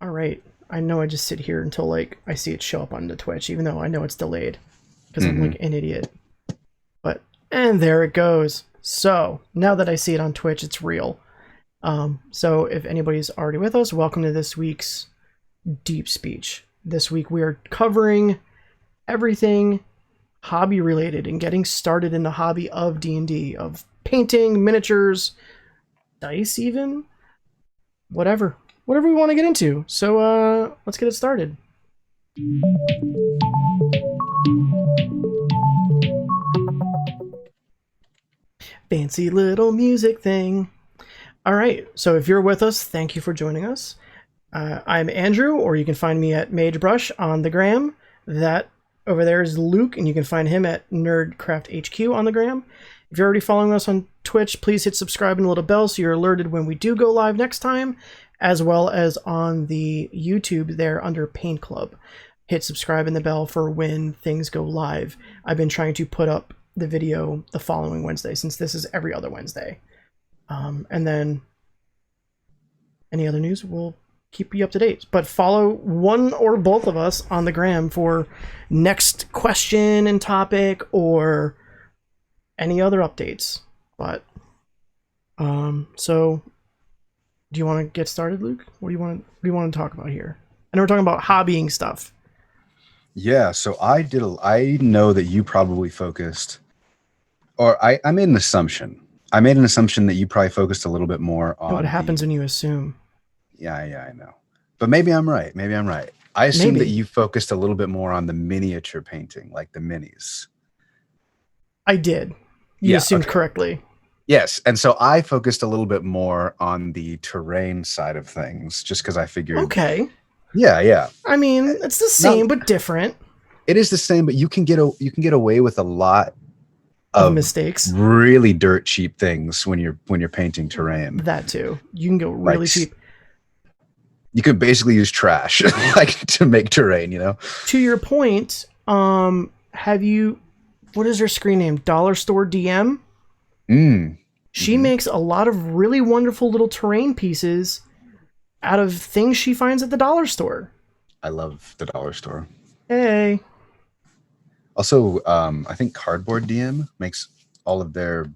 All right. I know I just sit here until like I see it show up on the Twitch, even though I know it's delayed because I'm like an idiot. But and there it goes. So now that I see it on Twitch, it's real. So if anybody's already with us, welcome to this week's Deep Speech. This week we are covering everything hobby related and getting started in the hobby of D&D, of painting, miniatures, dice even, whatever we want to get into. So let's get it started. Fancy little music thing. All right, so if you're with us, thank you for joining us. I'm Andrew, or you can find me at Magebrush on the gram. That over there is Luke, and you can find him at NerdCraftHQ on the gram. If you're already following us on Twitch, please hit subscribe and the little bell so you're alerted when we do go live next time, as well as on the YouTube there under Paint Club. Hit subscribe and the bell for when things go live. I've been trying to put up the video the following Wednesday, since this is every other Wednesday. And then any other news, we'll keep you up to date. But follow one or both of us on the gram for next question and topic or any other updates. But so do you want to get started, Luke? What do you want to talk about here? I know we're talking about hobbying stuff. Yeah, so I know that you probably focused, or I made an assumption. I made an assumption that you probably focused a little bit more on what happens when you assume. Yeah, I know. But maybe I'm right. I assume that you focused a little bit more on the miniature painting, like the minis. I did. You assumed correctly. Yes, and so I focused a little bit more on the terrain side of things, just because I figured. Okay. Yeah. I mean, it's the same but different. It is the same, but you can get away with a lot of mistakes, really dirt cheap things when you're painting terrain. That too. You can go really cheap. You could basically use trash like to make terrain, you know. To your point, have you? What is her screen name? Dollar Store DM. She makes a lot of really wonderful little terrain pieces out of things she finds at the dollar store. I love the dollar store. Hey. Also, I think Cardboard DM makes all of their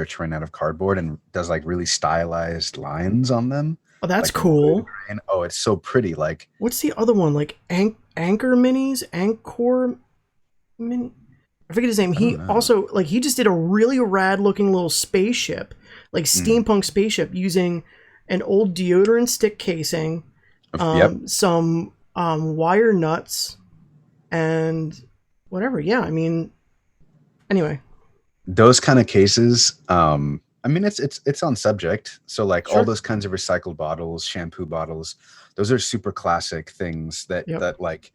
terrain out of cardboard and does like really stylized lines on them. Oh, that's like cool. Oh, it's so pretty. Like, what's the other one? Like Anchor Minis, Anchor Mini. I forget his name. He also he just did a really rad looking little spaceship, like steampunk spaceship, using an old deodorant stick casing, some wire nuts, and whatever. Yeah, I mean, anyway, those kind of cases. I mean, it's on subject. So like all those kinds of recycled bottles, shampoo bottles, those are super classic things that like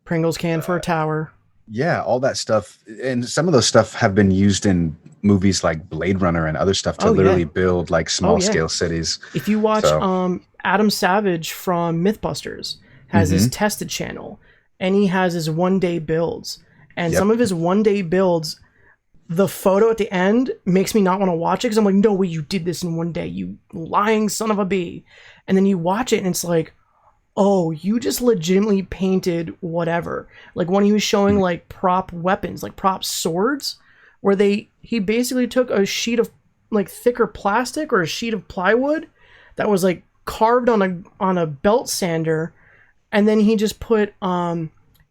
Pringles can for a tower. Yeah, all that stuff, and some of those stuff have been used in movies like Blade Runner and other stuff to literally build like small scale cities. If you watch Adam Savage from Mythbusters has his tested channel, and he has his 1 day builds, and some of his 1 day builds, the photo at the end makes me not want to watch it because I'm like, no way, you did this in 1 day, you lying son of a bee. And then you watch it and it's like, oh, you just legitimately painted whatever. Like when he was showing like prop weapons, like prop swords, where he basically took a sheet of like thicker plastic or a sheet of plywood that was like carved on a belt sander, and then he just put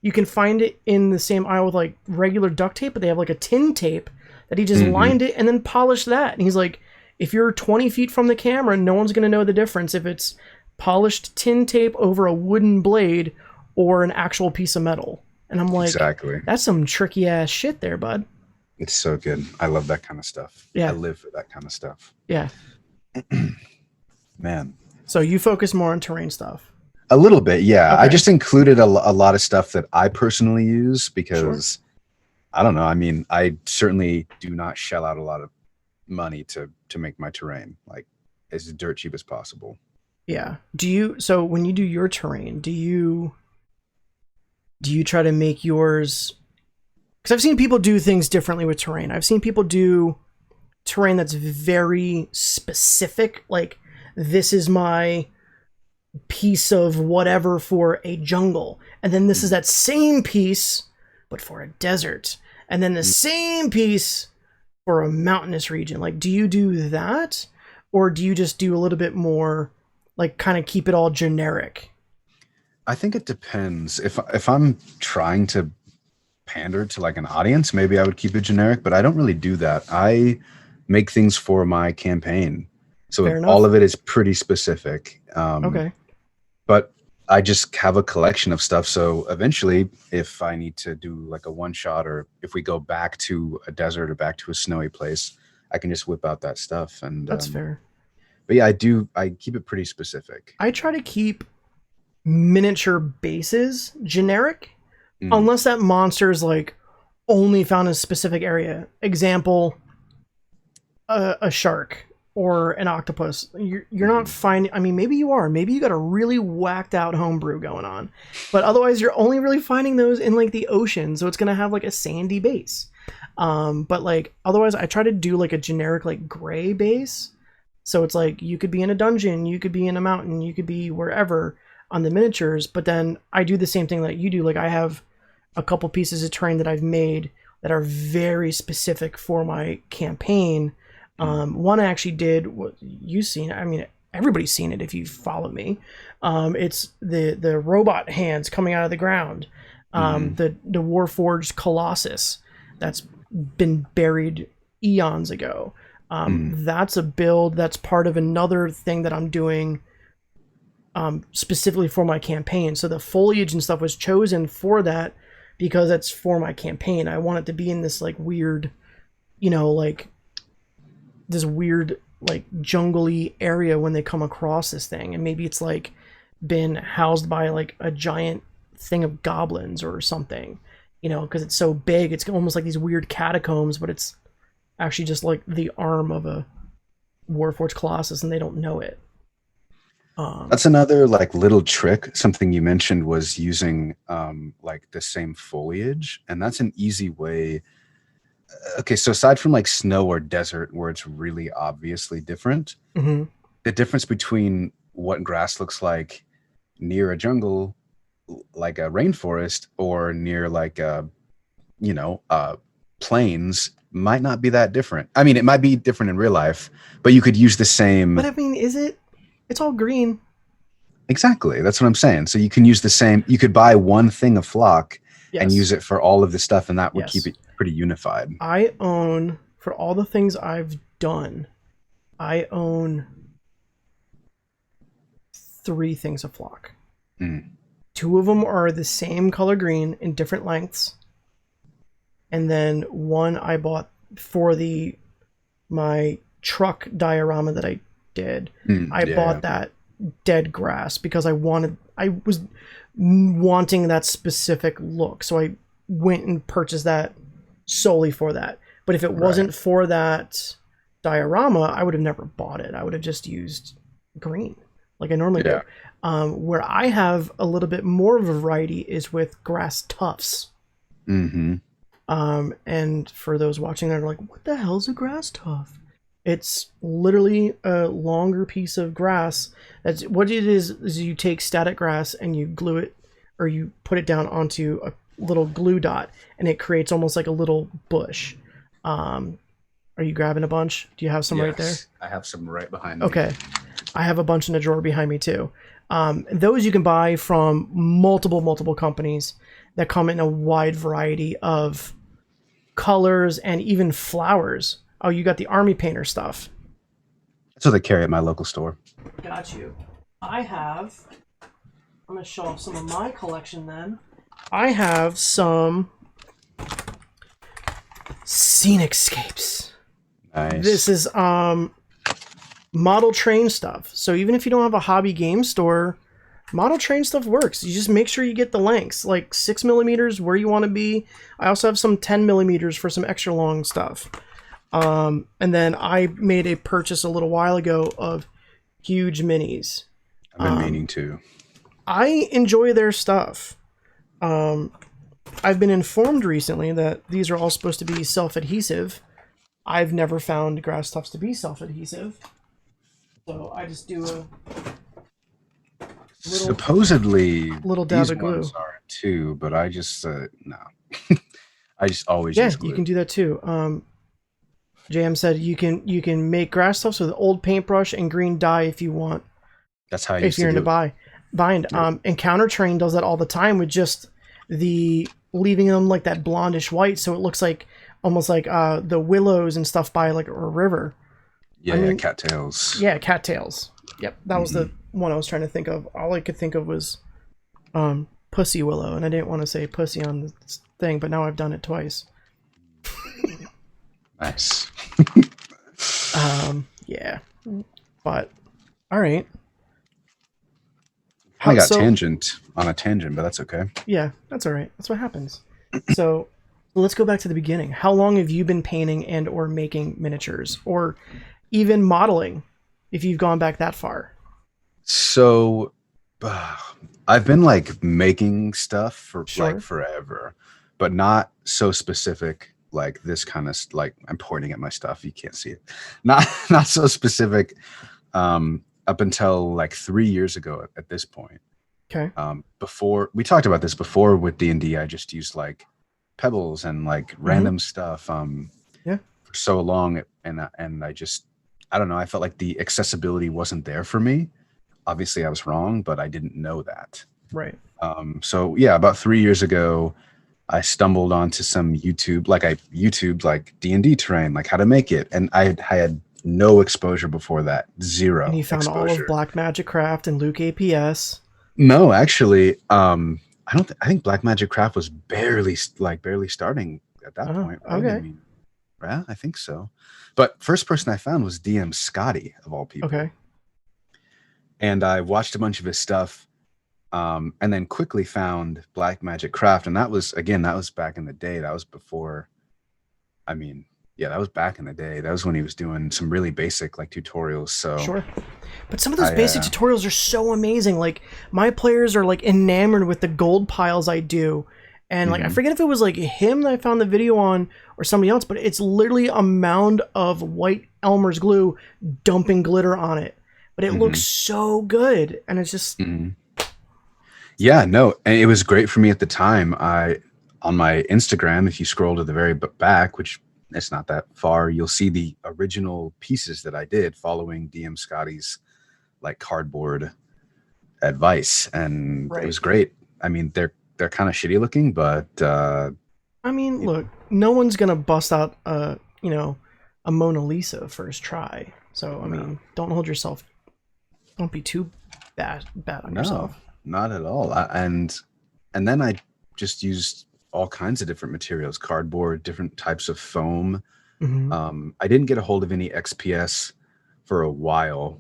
you can find it in the same aisle with like regular duct tape, but they have like a tin tape that he just lined it and then polished that. And he's like, if you're 20 feet from the camera, no one's going to know the difference if it's polished tin tape over a wooden blade or an actual piece of metal. And I'm like, exactly. That's some tricky ass shit there, bud. It's so good. I love that kind of stuff. Yeah. I live for that kind of stuff. Yeah. Man. So you focus more on terrain stuff. A little bit, yeah. Okay. I just included a lot of stuff that I personally use because I don't know. I mean, I certainly do not shell out a lot of money to make my terrain like as dirt cheap as possible. Yeah. So when you do your terrain, do you try to make yours? Because I've seen people do things differently with terrain. I've seen people do terrain that's very specific. Like, this is my piece of whatever for a jungle, and then this is that same piece but for a desert, and then the same piece for a mountainous region. Like, do you do that, or do you just do a little bit more, like, kind of keep it all generic? I think it depends. If I'm trying to pander to like an audience, maybe I would keep it generic, but I don't really do that. I make things for my campaign, so all of it is pretty specific. Okay. But I just have a collection of stuff. So eventually, if I need to do like a one shot, or if we go back to a desert or back to a snowy place, I can just whip out that stuff. And That's fair. But yeah, I keep it pretty specific. I try to keep miniature bases generic, unless that monster is like only found in a specific area. Example, a shark or an octopus. You're not finding, I mean, maybe you are, maybe you got a really whacked out homebrew going on, but otherwise you're only really finding those in like the ocean, so it's gonna have like a sandy base. But like otherwise I try to do like a generic like gray base, so it's like you could be in a dungeon, you could be in a mountain, you could be wherever on the miniatures. But then I do the same thing that you do. Like, I have a couple pieces of terrain that I've made that are very specific for my campaign. One I actually did, what you've seen, I mean, everybody's seen it if you follow me. It's the robot hands coming out of the ground. The Warforged Colossus that's been buried eons ago. That's a build that's part of another thing that I'm doing specifically for my campaign. So the foliage and stuff was chosen for that because that's for my campaign. I want it to be in this like weird, like this weird like jungly area when they come across this thing, and maybe it's like been housed by like a giant thing of goblins or something, because it's so big. It's almost like these weird catacombs, but it's actually just like the arm of a Warforged Colossus, and they don't know it. That's another like little trick. Something you mentioned was using like the same foliage, and that's an easy way. Okay, so aside from like snow or desert where it's really obviously different, the difference between what grass looks like near a jungle, like a rainforest, or near like a plains might not be that different. I mean, it might be different in real life, but you could use the same. But I mean, is it? It's all green. Exactly. That's what I'm saying. So you can use the same. You could buy one thing of flock and use it for all of the stuff, and that would keep it pretty unified. I own, for all the things I've done, I own 3 things of flock. 2 of them are the same color green in different lengths. And then 1 I bought for my truck diorama that I did. I bought that dead grass because I was wanting that specific look. So I went and purchased that solely for that. But if it wasn't for that diorama, I would have never bought it. I would have just used green like I normally do. Where I have a little bit more of a variety is with grass tufts. And for those watching that are like, what the hell's a grass tuft? It's literally a longer piece of grass. That's what it is you take static grass and you glue it, or you put it down onto a little glue dot, and it creates almost like a little bush. Are you grabbing a bunch? Do you have some right there? I have some right behind me. Okay. I have a bunch in a drawer behind me too. Those you can buy from multiple companies that come in a wide variety of colors and even flowers. Oh, you got the army painter stuff. That's what they carry at my local store. Got you. I'm going to show off some of my collection then. I have some Scenescapes. Nice. This is model train stuff. So even if you don't have a hobby game store, model train stuff works. You just make sure you get the lengths, like 6mm where you want to be. I also have some 10mm for some extra long stuff. And then I made a purchase a little while ago of Huge Minis. I've been meaning to. I enjoy their stuff. I've been informed recently that these are all supposed to be self-adhesive. I've never found grass tufts to be self-adhesive. So I just do Supposedly little dab these of glue. ones are too, but I just no. I just always Yeah, use glue. you can do that too. JM said you can make grass stuffs with old paintbrush and green dye if you want. That's how I If used you're to into do it. bind. Yep. And Countertrain does that all the time with just the leaving them like that blondish white, so it looks like almost like the willows and stuff by like a river. Yeah, cattails. Yeah, cattails. Yep, that was the one I was trying to think of. All I could think of was pussy willow, and I didn't want to say pussy on this thing, but now I've done it twice. Nice. Yeah, but all right. I got tangent on a tangent, but that's okay. Yeah, that's all right. That's what happens. So let's go back to the beginning. How long have you been painting and or making miniatures, or even modeling, if you've gone back that far? So I've been like making stuff for like forever, but not so specific like this kind of like I'm pointing at my stuff. You can't see it. Not so specific up until like 3 years ago at this point. Okay. Before we talked about this before with D&D, I just used like pebbles and like random stuff for so long, and I don't know, I felt like the accessibility wasn't there for me. Obviously I was wrong, but I didn't know that. Right. So yeah, about 3 years ago I stumbled onto some YouTube, like I YouTubed like D&D terrain, like how to make it, and I had no exposure before that. Zero. And you found exposure. all of Black Magic Craft and Luke APS. No, actually, I think Black Magic Craft was barely starting at that point. Right? Okay. I mean, yeah, I think so. But first person I found was DM Scotty, of all people. Okay. And I watched a bunch of his stuff, and then quickly found Black Magic Craft, and that was back in the day. That was before. I mean, yeah, that was back in the day. That was when he was doing some really basic like tutorials. So sure. But some of those basic tutorials are so amazing. Like my players are like enamored with the gold piles I do. And like I forget if it was like him that I found the video on or somebody else, but it's literally a mound of white Elmer's glue dumping glitter on it. But it looks so good. And it's just yeah, no, and it was great for me at the time. On my Instagram, if you scroll to the very back, which it's not that far, you'll see the original pieces that I did following DM Scotty's like cardboard advice, and it was great. I mean, they're kind of shitty looking, but I mean, look, no one's gonna bust out a Mona Lisa first try. So I mean, don't be too bad on yourself. Not at all. And then I just used all kinds of different materials, cardboard, different types of foam. I didn't get a hold of any XPS for a while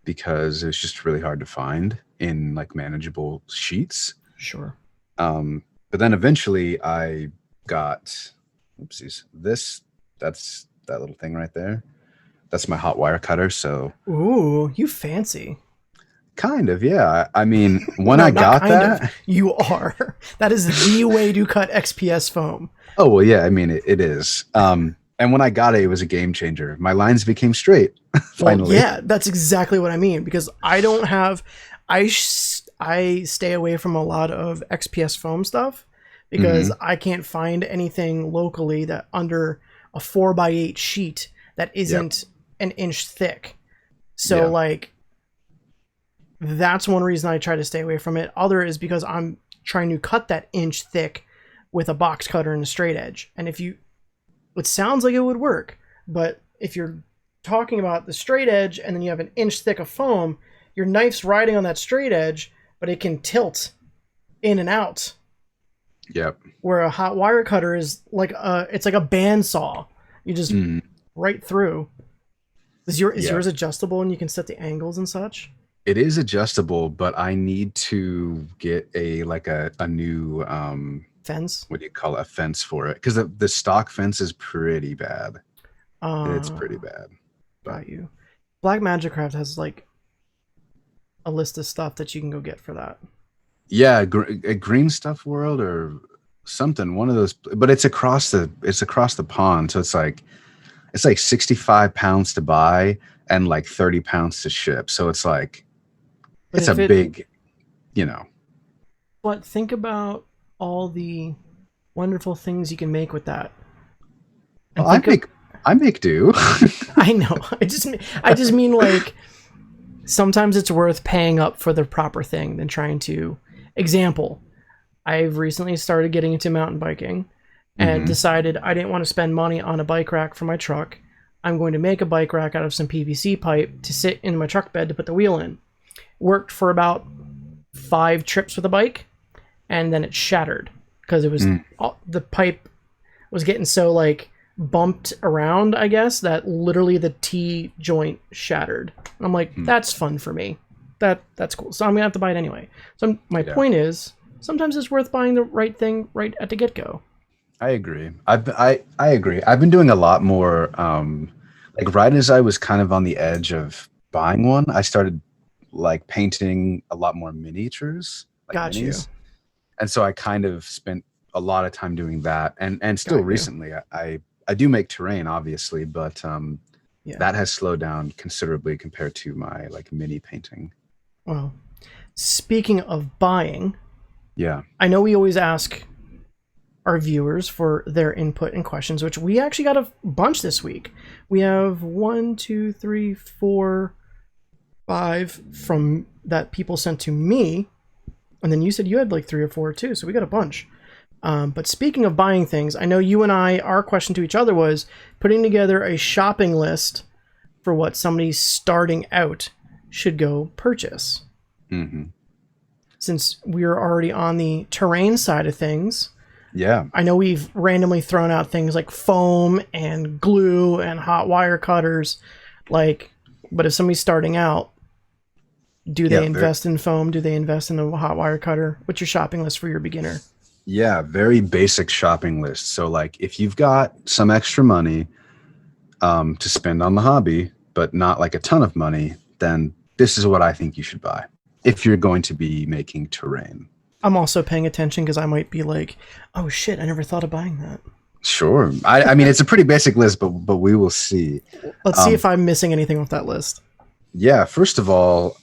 because it was just really hard to find in like manageable sheets. Sure. But then eventually I got, oopsies, that's that little thing right there. That's my hot wire cutter. So, ooh, you fancy. Kind of, yeah. I mean, when I got that, you are. That is the way to cut XPS foam. Oh well, yeah. I mean, it is. And when I got it, it was a game changer. My lines became straight. Finally. Well, yeah, that's exactly what I mean. Because I don't have, I stay away from a lot of XPS foam stuff because I can't find anything locally that under a 4x8 sheet that isn't an inch thick. So like, that's one reason I try to stay away from it. Other is because I'm trying to cut that inch thick with a box cutter and a straight edge. And it sounds like it would work, but if you're talking about the straight edge and then you have an inch thick of foam, your knife's riding on that straight edge, but it can tilt in and out. Yep. Where a hot wire cutter is like it's like a bandsaw. You just right through. Is yours adjustable and you can set the angles and such? It is adjustable, but I need to get a new fence. What do you call it? A fence for it? Because the stock fence is pretty bad. It's pretty bad. Got you. Black Magic Craft has like a list of stuff that you can go get for that. Yeah, a Green Stuff World or something. One of those, but it's across the pond, so it's like 65 pounds to buy and like 30 pounds to ship. So it's like. It's a big you know. But think about all the wonderful things you can make with that. Well, I make do. I know. I just mean like sometimes it's worth paying up for the proper thing than trying to. Example, I've recently started getting into mountain biking and decided I didn't want to spend money on a bike rack for my truck. I'm going to make a bike rack out of some PVC pipe to sit in my truck bed to put the wheel in. Worked for about 5 trips with the bike, and then it shattered because it was the pipe was getting so like bumped around, I guess, that literally the T joint shattered. I'm like, that's fun for me. That's cool. So I'm gonna have to buy it anyway. So my point is, sometimes it's worth buying the right thing right at the get-go. I agree. I agree. I've been doing a lot more. Like right as I was kind of on the edge of buying one, I started like painting a lot more miniatures. Like Got minis. you. And so I kind of spent a lot of time doing that. And still recently, I do make terrain, obviously, but that has slowed down considerably compared to my like mini painting. Well, speaking of buying, yeah, I know we always ask our viewers for their input and questions, which we actually got a bunch this week. We have 1, 2, 3, 4, 5 from that people sent to me, and then you said you had like 3 or 4 too, so we got a bunch. But speaking of buying things, I know you and I, our question to each other was putting together a shopping list for what somebody starting out should go purchase. Since we're already on the terrain side of things, I know we've randomly thrown out things like foam and glue and hot wire cutters, like, but if somebody's starting out, do they invest in foam? Do they invest in a hot wire cutter? What's your shopping list for your beginner? Yeah, very basic shopping list. So like if you've got some extra money to spend on the hobby, but not like a ton of money, then this is what I think you should buy if you're going to be making terrain. I'm also paying attention because I might be like, oh shit, I never thought of buying that. Sure. I mean, it's a pretty basic list, but we will see. Let's see if I'm missing anything off that list. Yeah, first of all,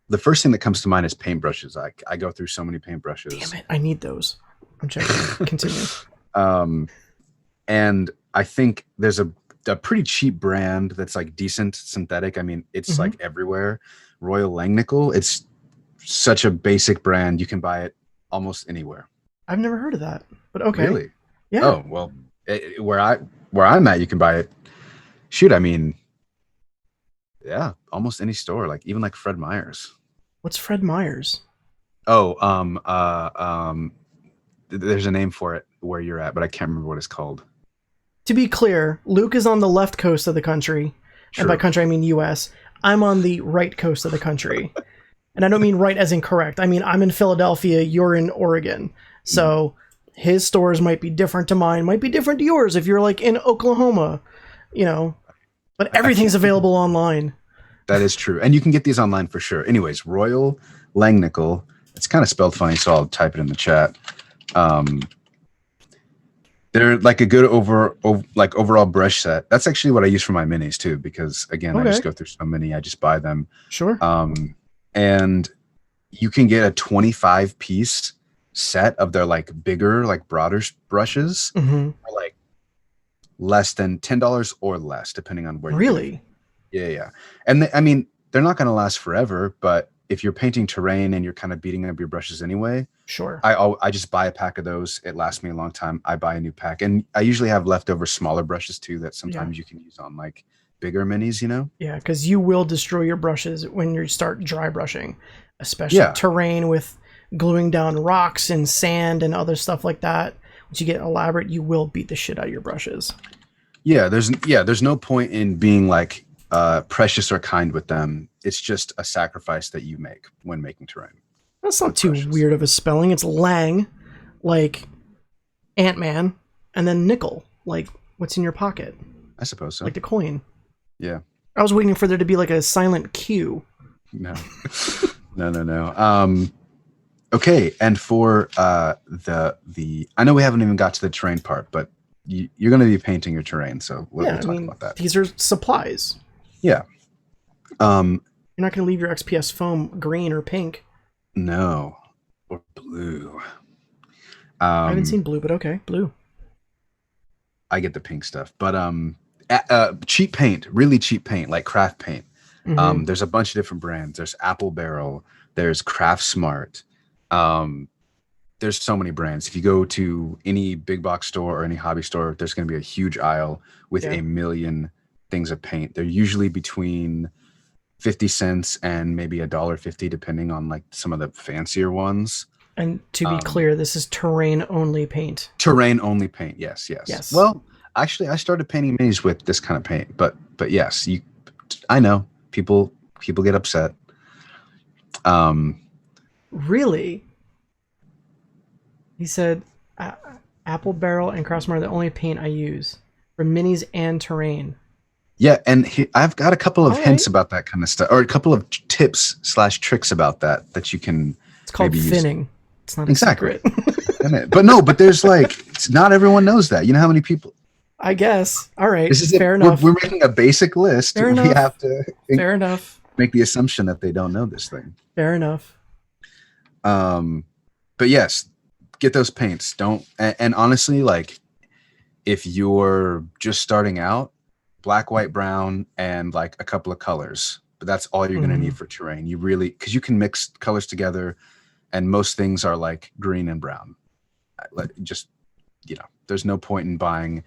the first thing that comes to mind is paintbrushes. I go through so many paintbrushes. Damn it, I need those. I'm checking. Continue. And I think there's a pretty cheap brand that's like decent synthetic. I mean, it's like everywhere. Royal Langnickel. It's such a basic brand. You can buy it almost anywhere. I've never heard of that, but okay. Really? Yeah. Oh, well, where I'm at, you can buy it. Shoot, I mean, yeah, almost any store, like even like Fred Meyer's. What's Fred Meyer's? Oh, there's a name for it where you're at, but I can't remember what it's called. To be clear, Luke is on the left coast of the country. Sure. And by country, I mean U.S. I'm on the right coast of the country. And I don't mean right as in correct. I mean, I'm in Philadelphia, you're in Oregon. So his stores might be different to mine, might be different to yours if you're like in Oklahoma, you know. But everything's available online. That is true. And you can get these online for sure. Anyways, Royal Langnickel. It's kind of spelled funny, so I'll type it in the chat. They're like a good overall brush set. That's actually what I use for my minis too, because again, I just go through so many, I just buy them. Sure. And you can get a 25 piece set of their like bigger, like broader brushes for like less than $10 or less, depending on where. Really? Yeah. And I mean, they're not going to last forever, but if you're painting terrain and you're kind of beating up your brushes anyway, sure. I just buy a pack of those. It lasts me a long time. I buy a new pack, and I usually have leftover smaller brushes too that sometimes you can use on like bigger minis, you know? Yeah, because you will destroy your brushes when you start dry brushing, especially terrain with gluing down rocks and sand and other stuff like that. Once you get elaborate, you will beat the shit out of your brushes. Yeah, there's no point in being like precious or kind with them. It's just a sacrifice that you make when making terrain. That's not too weird of a spelling. It's Lang, like Ant-Man, and then nickel, like what's in your pocket. I suppose so. Like the coin. Yeah. I was waiting for there to be like a silent Q. No. No. Okay, and for the I know we haven't even got to the terrain part, but you're going to be painting your terrain, so we'll talk about that. These are supplies. Yeah. You're not going to leave your XPS foam green or pink. No. Or blue. I haven't seen blue, but okay, blue. I get the pink stuff, but cheap paint, really cheap paint, like craft paint. Mm-hmm. There's a bunch of different brands. There's Apple Barrel. There's Craft Smart. There's so many brands. If you go to any big box store or any hobby store, there's going to be a huge aisle with a million things of paint. They're usually between 50 cents and maybe $1.50, depending on like some of the fancier ones. And to be clear, this is terrain only paint. Terrain only paint. Yes. Well, actually, I started painting minis with this kind of paint, but yes, I know people get upset. Really? He said, Apple Barrel and Craft Smart are the only paint I use for minis and terrain. Yeah, and I've got a couple of hints about that kind of stuff, or a couple of tips / tricks about that you can. It's called thinning. It's not exactly. But there's not everyone knows that. You know how many people? I guess. All right. Fair enough. We're making a basic list. Fair enough. We have to. Fair enough. Make the assumption that they don't know this thing. Fair enough. But yes, get those paints. And honestly, like if you're just starting out, black, white, brown, and like a couple of colors. But that's all you're going to need for terrain. You really, because you can mix colors together, and most things are like green and brown. Just, there's no point in buying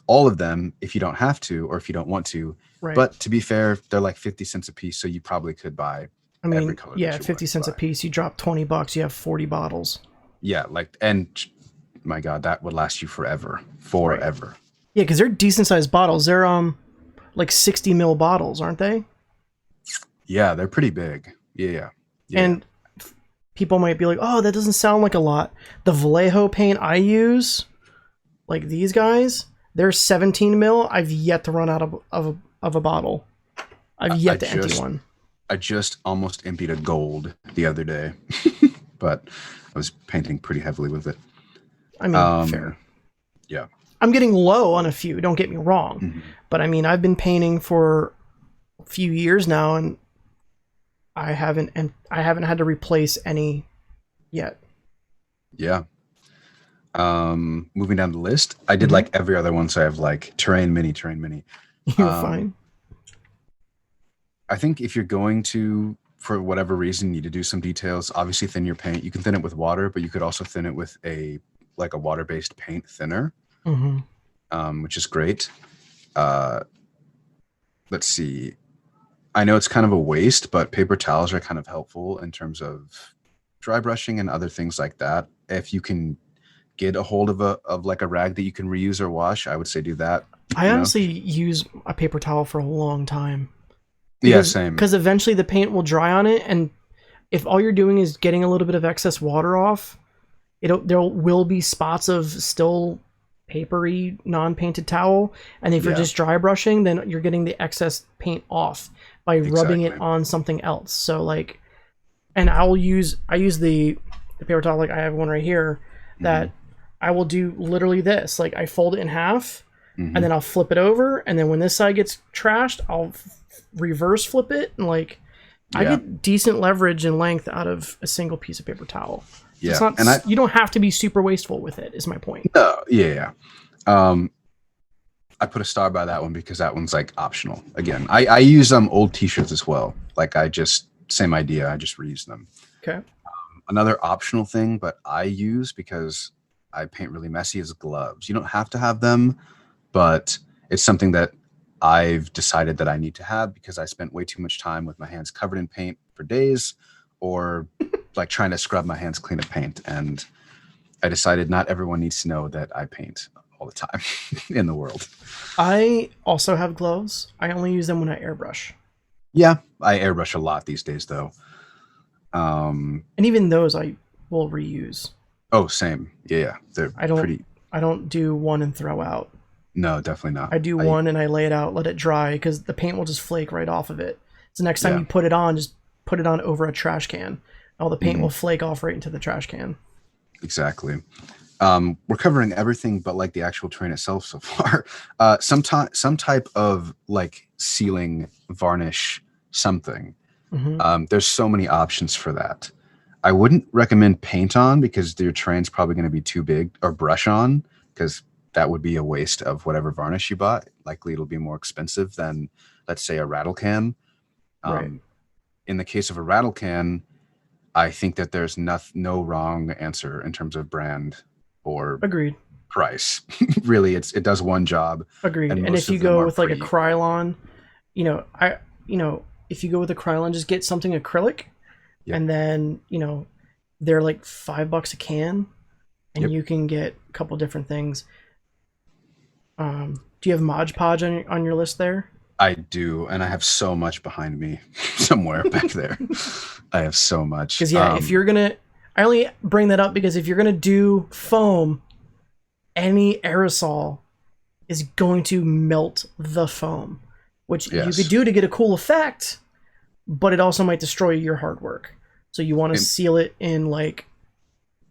all of them if you don't have to or if you don't want to. Right. But to be fair, they're like 50 cents a piece, so you probably could buy every color. Yeah, 50 cents a piece. You drop $20, you have 40 bottles. Yeah, and my God, that would last you forever. Forever. Right. Yeah, because they're decent sized bottles. They're like 60 ml bottles, aren't they? Yeah, they're pretty big. Yeah. And people might be like, oh, that doesn't sound like a lot. The Vallejo paint I use, like these guys, they're 17 mil. I've yet to run out of a bottle. I've yet to empty one. I just almost emptied a gold the other day, but I was painting pretty heavily with it. I mean, fair. Yeah. I'm getting low on a few, don't get me wrong. But I mean, I've been painting for a few years now, and I haven't had to replace any yet. Yeah. Moving down the list, I did like every other one, so I have like terrain mini. You're fine. I think if you're going to, for whatever reason, need to do some details, obviously thin your paint. You can thin it with water, but you could also thin it with a water-based paint thinner, which is great. Let's see. I know it's kind of a waste, but paper towels are kind of helpful in terms of dry brushing and other things like that. If you can get a hold of a rag that you can reuse or wash, I would say do that. I honestly use a paper towel for a long time. Yeah, same. Because eventually the paint will dry on it, and if all you're doing is getting a little bit of excess water off, there will be spots of still papery, non-painted towel, and if you're just dry brushing, then you're getting the excess paint off by rubbing it on something else. So and I use the paper towel, like I have one right here, that I will do literally this. Like I fold it in half, and then I'll flip it over, and then when this side gets trashed, I'll reverse flip it, and I get decent leverage and length out of a single piece of paper towel. Yeah, it's not, you don't have to be super wasteful with it, is my point. No, yeah. I put a star by that one because that one's like optional. Again, I use old t-shirts as well. Like same idea. I just reuse them. Okay. Another optional thing, but I use because I paint really messy, is gloves. You don't have to have them, but it's something that I've decided that I need to have because I spent way too much time with my hands covered in paint for days, or like trying to scrub my hands clean of paint. And I decided not everyone needs to know that I paint all the time in the world. I also have gloves. I only use them when I airbrush. Yeah, I airbrush a lot these days though. And even those I will reuse. Oh, same. Yeah. I don't do one and throw out. No, definitely not. I do one and I lay it out, let it dry, because the paint will just flake right off of it. So next time you put it on, just put it on over a trash can. All the paint will flake off right into the trash can. Exactly. We're covering everything but like the actual terrain itself so far. Some type of like sealing, varnish, something. There's so many options for that. I wouldn't recommend paint on because your terrain's probably going to be too big, or brush on because that would be a waste of whatever varnish you bought. Likely it'll be more expensive than, let's say, a rattle can. Right. In the case of a rattle can, I think that there's no wrong answer in terms of brand or Agreed. price. Really, it does one job. Agreed. And if you go with like a Krylon, if you go with a Krylon, just get something acrylic, and then they're like $5 a can, and you can get a couple different things. Do you have Mod Podge on your list there? I do, and I have so much behind me somewhere back there. I have so much. Because if you're gonna, I only bring that up because if you're gonna do foam, any aerosol is going to melt the foam, which you could do to get a cool effect, but it also might destroy your hard work. So you want to seal it in like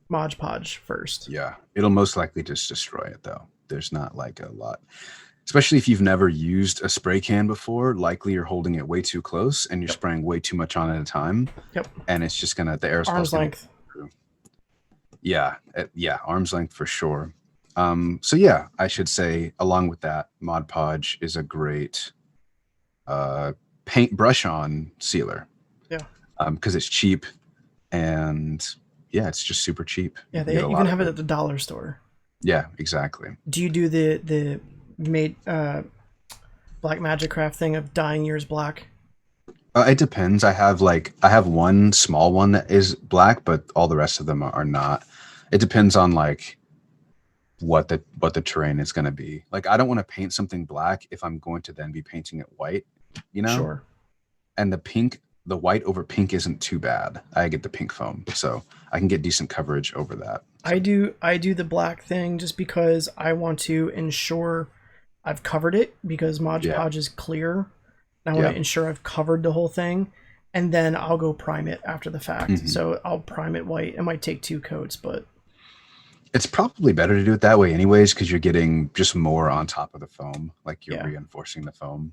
Mod Podge first. Yeah, it'll most likely just destroy it though. There's not like a lot. Especially if you've never used a spray can before, likely you're holding it way too close and you're spraying way too much on at a time. Yep. And it's just the aerosol's arm's length. Yeah, arm's length for sure. So yeah, I should say along with that, Mod Podge is a great paint brush on sealer. Yeah. Because it's cheap and it's just super cheap. Yeah, you can have it at the dollar store. Yeah, exactly. Do you do the Black Magic Craft thing of dyeing yours black? It depends. I have one small one that is black, but all the rest of them are not. It depends on like what the terrain is going to be. Like I don't want to paint something black if I'm going to then be painting it white, Sure. And the white over pink isn't too bad. I get the pink foam, so I can get decent coverage over that. So. I do the black thing just because I want to ensure I've covered it, because Mod Podge is clear. I want to ensure I've covered the whole thing, and then I'll go prime it after the fact. Mm-hmm. So I'll prime it white. It might take 2 coats, but it's probably better to do it that way anyways, because you're getting just more on top of the foam, like you're reinforcing the foam.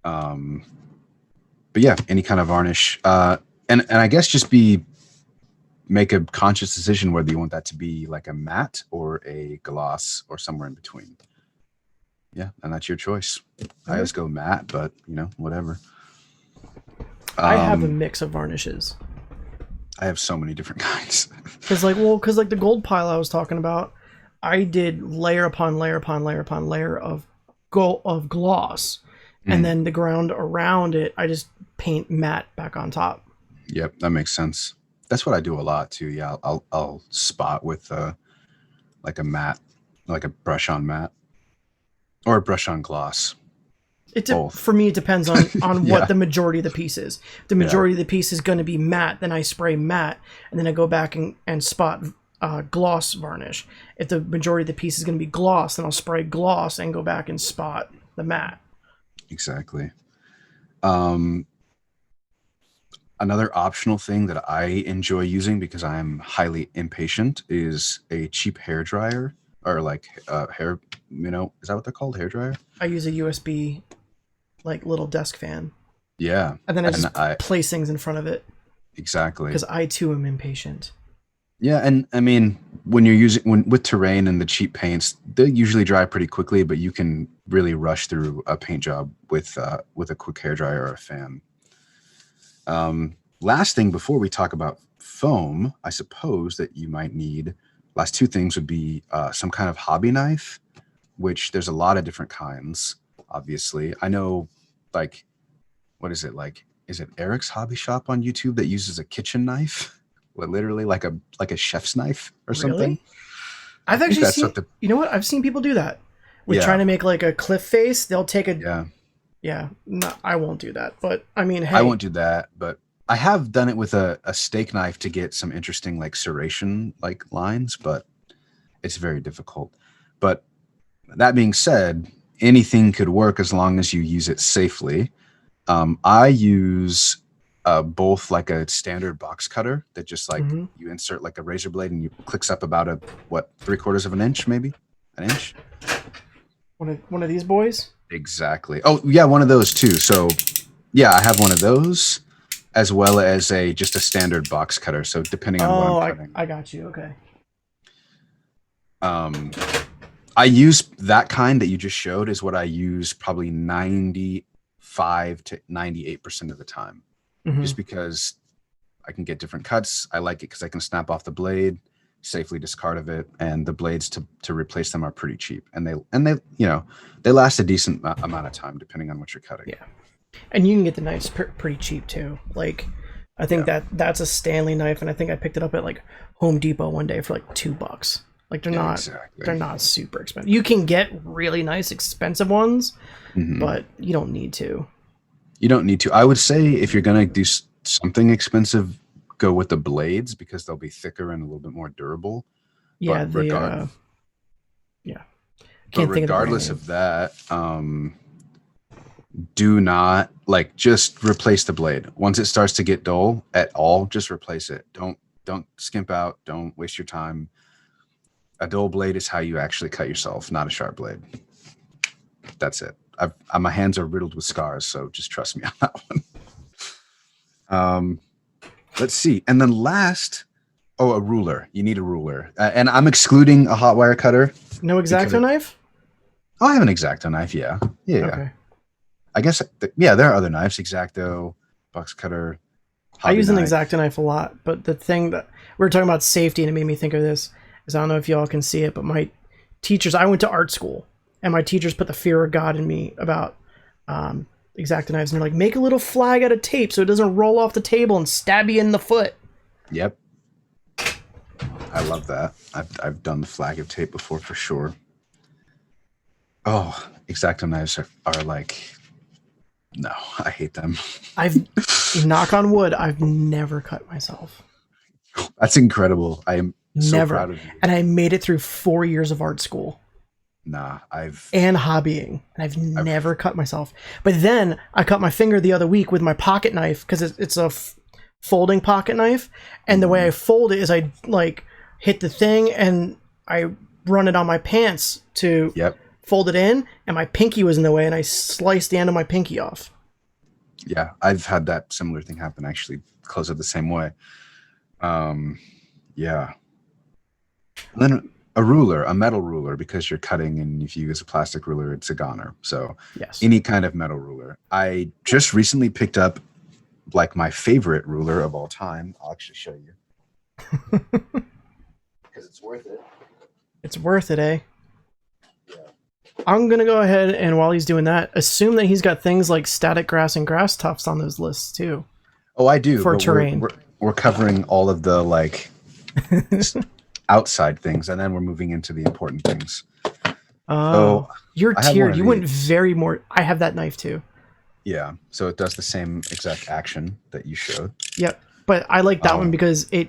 But yeah, any kind of varnish, and I guess just make a conscious decision whether you want that to be like a matte or a gloss or somewhere in between. Yeah, and that's your choice. I always go matte, but whatever. I have a mix of varnishes. I have so many different kinds. Because the gold pile I was talking about, I did layer upon layer upon layer upon layer of gloss, and then the ground around it, I just paint matte back on top. Yep, that makes sense. That's what I do a lot too. Yeah, I'll spot with like a matte, like a brush on matte. Or a brush on gloss. For me, it depends on what the majority of the piece is. The majority of the piece is going to be matte, then I spray matte, and then I go back and spot gloss varnish. If the majority of the piece is going to be gloss, then I'll spray gloss and go back and spot the matte. Exactly. Another optional thing that I enjoy using because I'm highly impatient is a cheap hair dryer. Or like hair, is that what they're called? Hair dryer? I use a USB, like little desk fan. Yeah. And then I place things in front of it. Exactly. Because I too am impatient. Yeah, and I mean, when with terrain and the cheap paints, they usually dry pretty quickly, but you can really rush through a paint job with a quick hair dryer or a fan. Last thing before we talk about foam, I suppose that you might need. Last 2 things would be some kind of hobby knife, which there's a lot of different kinds, obviously. I know, like, what is it? Like, is it Eric's Hobby Shop on YouTube that uses a kitchen knife? Literally like a chef's knife or something? I've actually seen, you know what? I've seen people do that. With trying to make like a cliff face, they'll take a... Yeah. No, I won't do that. But, I mean, hey. I won't do that, but... I have done it with a steak knife to get some interesting like serration like lines, but it's very difficult. But that being said, anything could work as long as you use it safely. I use both like a standard box cutter that just like you insert like a razor blade and you clicks up about 3/4 of an inch, maybe an inch. One of these boys? Exactly. Oh yeah, one of those too. So yeah, I have one of those. as well as just a standard box cutter. So depending on what I'm cutting. I got you. Okay. I use that kind that you just showed is what I use probably 95 to 98% of the time, just because I can get different cuts. I like it because I can snap off the blade, safely discard of it, and the blades to replace them are pretty cheap, and they last a decent amount of time depending on what you're cutting. Yeah, and you can get the knives pretty cheap too. Like, I think that's a Stanley knife, and I think I picked it up at like Home Depot one day for like $2. Like they're not super expensive. You can get really nice expensive ones, but you don't need to. You don't need to. I would say if you're gonna do something expensive, go with the blades because they'll be thicker and a little bit more durable. Yeah, but regardless of that, do not just replace the blade once it starts to get dull at all. Just replace it. Don't skimp out. Don't waste your time. A dull blade is how you actually cut yourself, not a sharp blade. That's it. My hands are riddled with scars, so just trust me on that one. Let's see. And then last, a ruler. You need a ruler. And I'm excluding a hot wire cutter. No X-Acto knife? Oh, I have an X-Acto knife, yeah. Yeah. Okay. I guess, there are other knives. X-Acto, box cutter. I use an X-Acto knife a lot, but the thing that we were talking about safety, and it made me think of this, is I don't know if y'all can see it, but my teachers, I went to art school, and my teachers put the fear of God in me about X-Acto knives, and they're like, make a little flag out of tape so it doesn't roll off the table and stab you in the foot. Yep. I love that. I've done the flag of tape before for sure. Oh, X-Acto knives are like, no, I hate them. Knock on wood, I've never cut myself. That's incredible. I am so proud of you. And I made it through 4 years of art school. Nah, and hobbying, and I've never cut myself. But then I cut my finger the other week with my pocket knife because it's a folding pocket knife, and the way I fold it is I hit the thing and I run it on my pants to fold it in, and my pinky was in the way, and I sliced the end of my pinky off. Yeah, I've had that similar thing happen. Actually, close it the same way. Yeah. And then a ruler, a metal ruler, because you're cutting, and if you use a plastic ruler, it's a goner. So any kind of metal ruler. I just recently picked up my favorite ruler of all time. I'll actually show you. Because it's worth it. It's worth it, eh? Yeah. I'm going to go ahead and while he's doing that, assume that he's got things like static grass and grass tufts on those lists too. Oh, I do. For terrain. We're covering all of the outside things, and then we're moving into the important things. Oh, you're tiered. You went very more. I have that knife too. Yeah, so it does the same exact action that you showed. Yep, but I like that one because the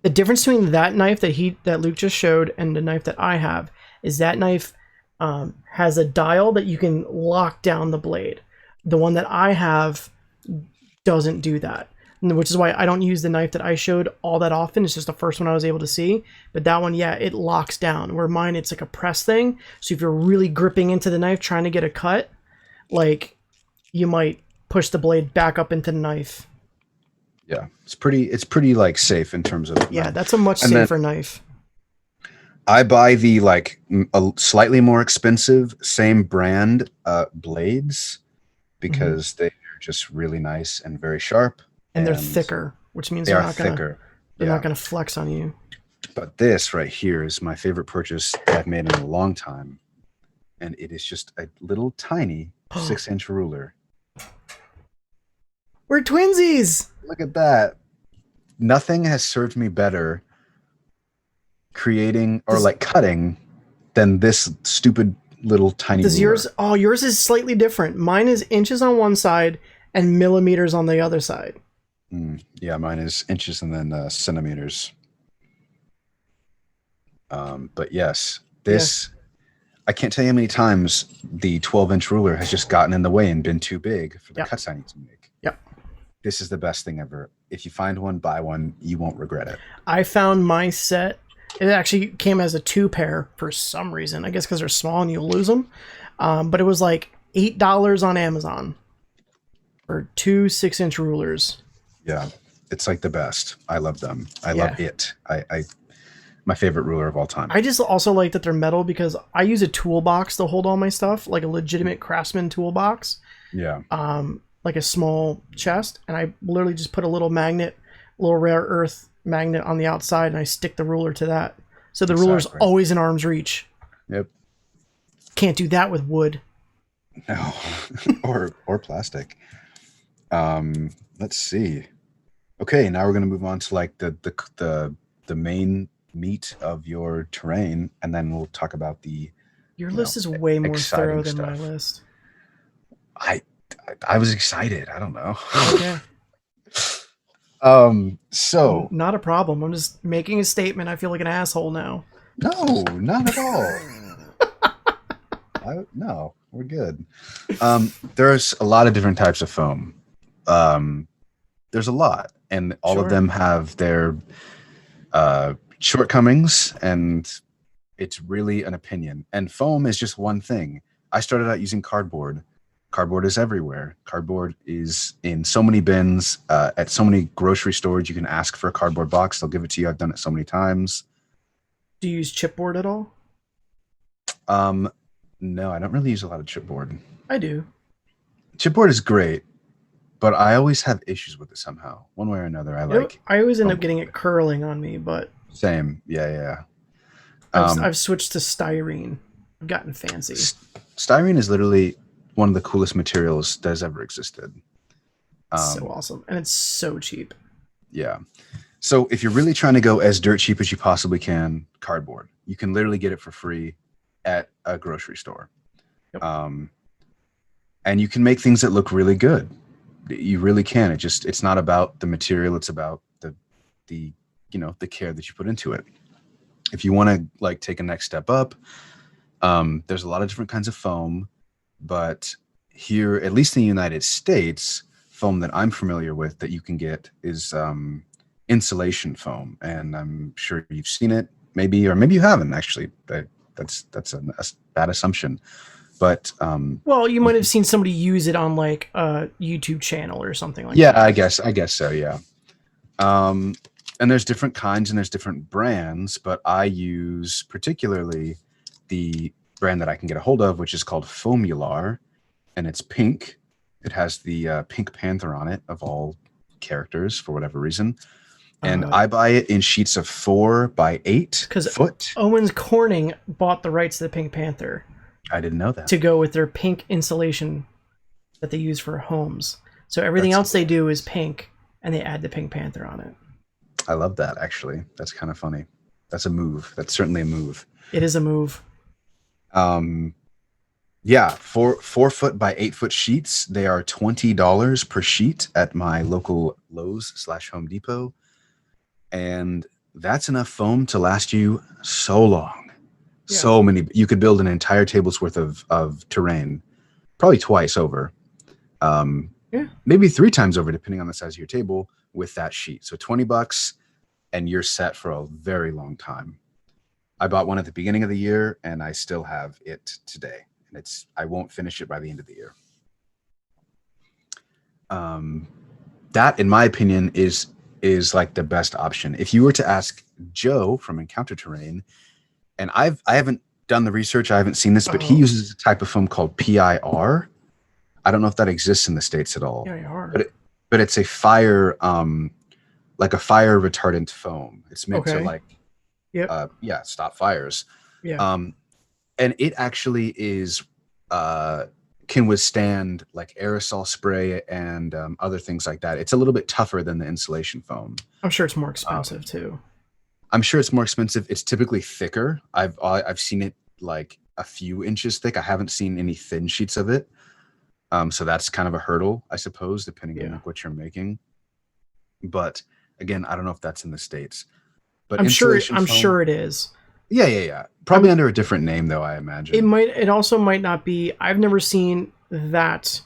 difference between that knife that Luke just showed and the knife that I have is that knife has a dial that you can lock down the blade. The one that I have doesn't do that. Which is why I don't use the knife that I showed all that often. It's just the first one I was able to see. But that one, it locks down. Where mine, it's like a press thing. So if you're really gripping into the knife trying to get a cut, you might push the blade back up into the knife. Yeah, it's pretty safe in terms of. Yeah, that's a much safer knife. I buy the a slightly more expensive, same brand blades because they're just really nice and very sharp. And they're thicker, which means they're not gonna flex on you. But this right here is my favorite purchase I've made in a long time, and it is just a little tiny 6-inch ruler. We're twinsies. Look at that! Nothing has served me better creating or cutting than this stupid little tiny. Does yours? Oh, yours is slightly different. Mine is inches on one side and millimeters on the other side. Yeah, mine is inches and then centimeters. But yes, I can't tell you how many times the 12-inch ruler has just gotten in the way and been too big for the cuts I need to make. Yep. This is the best thing ever. If you find one, buy one. You won't regret it. I found my set. It actually came as a 2-pair for some reason. I guess because they're small and you'll lose them. But it was $8 on Amazon for 2 6-inch rulers. Yeah, it's like the best. I love them. I Yeah. love it. I my favorite ruler of all time. I just also like that they're metal because I use a toolbox to hold all my stuff, like a legitimate Craftsman toolbox, Yeah. like a small chest, and I literally just put a little magnet, little rare earth magnet on the outside, and I stick the ruler to that, so the ruler's always in arm's reach. Yep. Can't do that with wood. No, or plastic. Let's see. Okay, now we're gonna move on to like the main meat of your terrain, and then we'll talk about your list is way more thorough than my list. I was excited. I don't know. Okay. So not a problem. I'm just making a statement. I feel like an asshole now. No, not at all. No, we're good. There's a lot of different types of foam. There's a lot, and all of them have their shortcomings, and it's really an opinion. And foam is just one thing. I started out using cardboard. Cardboard is everywhere. Cardboard is in so many bins, at so many grocery stores. You can ask for a cardboard box. They'll give it to you. I've done it so many times. Do you use chipboard at all? No, I don't really use a lot of chipboard. I do. Chipboard is great, but I always have issues with it somehow, one way or another. I always end up getting it curling on me, but same. Yeah. I've switched to styrene. I've gotten fancy. Styrene is literally one of the coolest materials that has ever existed. So awesome, and it's so cheap. Yeah. So if you're really trying to go as dirt cheap as you possibly can, cardboard. You can literally get it for free at a grocery store. Yep. And you can make things that look really good. You really can. It's not about the material, it's about the care that you put into it. If you want to like take a next step up, there's a lot of different kinds of foam, but here, at least in the United States, foam that I'm familiar with that you can get is insulation foam, and I'm sure you've seen it, maybe, or maybe you haven't actually. That's a bad assumption, but well, you might have seen somebody use it on like a YouTube channel or something like that. Yeah, I guess so. Yeah. And there's different kinds and there's different brands, but I use particularly the brand that I can get a hold of, which is called Foamular, and it's pink. It has the Pink Panther on it, of all characters, for whatever reason. And I buy it in sheets of 4 by 8 foot. Owens Corning bought the rights to the Pink Panther. I didn't know that. To go with their pink insulation that they use for homes. So everything else they do is pink, and they add the Pink Panther on it. I love that, actually. That's kind of funny. That's a move. That's certainly a move. It is a move. Yeah, 4 foot by 8 foot sheets. They are $20 per sheet at my local Lowe's/Home Depot. And that's enough foam to last you so long. Yeah. So many. You could build an entire table's worth of terrain, probably twice over. Maybe 3 times over, depending on the size of your table, with that sheet. So $20, and you're set for a very long time. I bought one at the beginning of the year, and I still have it today. And I won't finish it by the end of the year. That, in my opinion, is like the best option. If you were to ask Joe from Encounter Terrain, and I haven't done the research, I haven't seen this, but he uses a type of foam called PIR. I don't know if that exists in the States at all. PIR. But it's a fire, like a fire retardant foam. It's meant to like, stop fires. Yeah. And it actually is can withstand like aerosol spray and other things like that. It's a little bit tougher than the insulation foam. I'm sure it's more expensive too. I'm sure it's more expensive. It's typically thicker. I've seen it like a few inches thick. I haven't seen any thin sheets of it. So that's kind of a hurdle, I suppose, depending on what you're making. But again, I don't know if that's in the States. But I'm sure it is. Yeah. Probably under a different name, though, I imagine. It also might not be. I've never seen that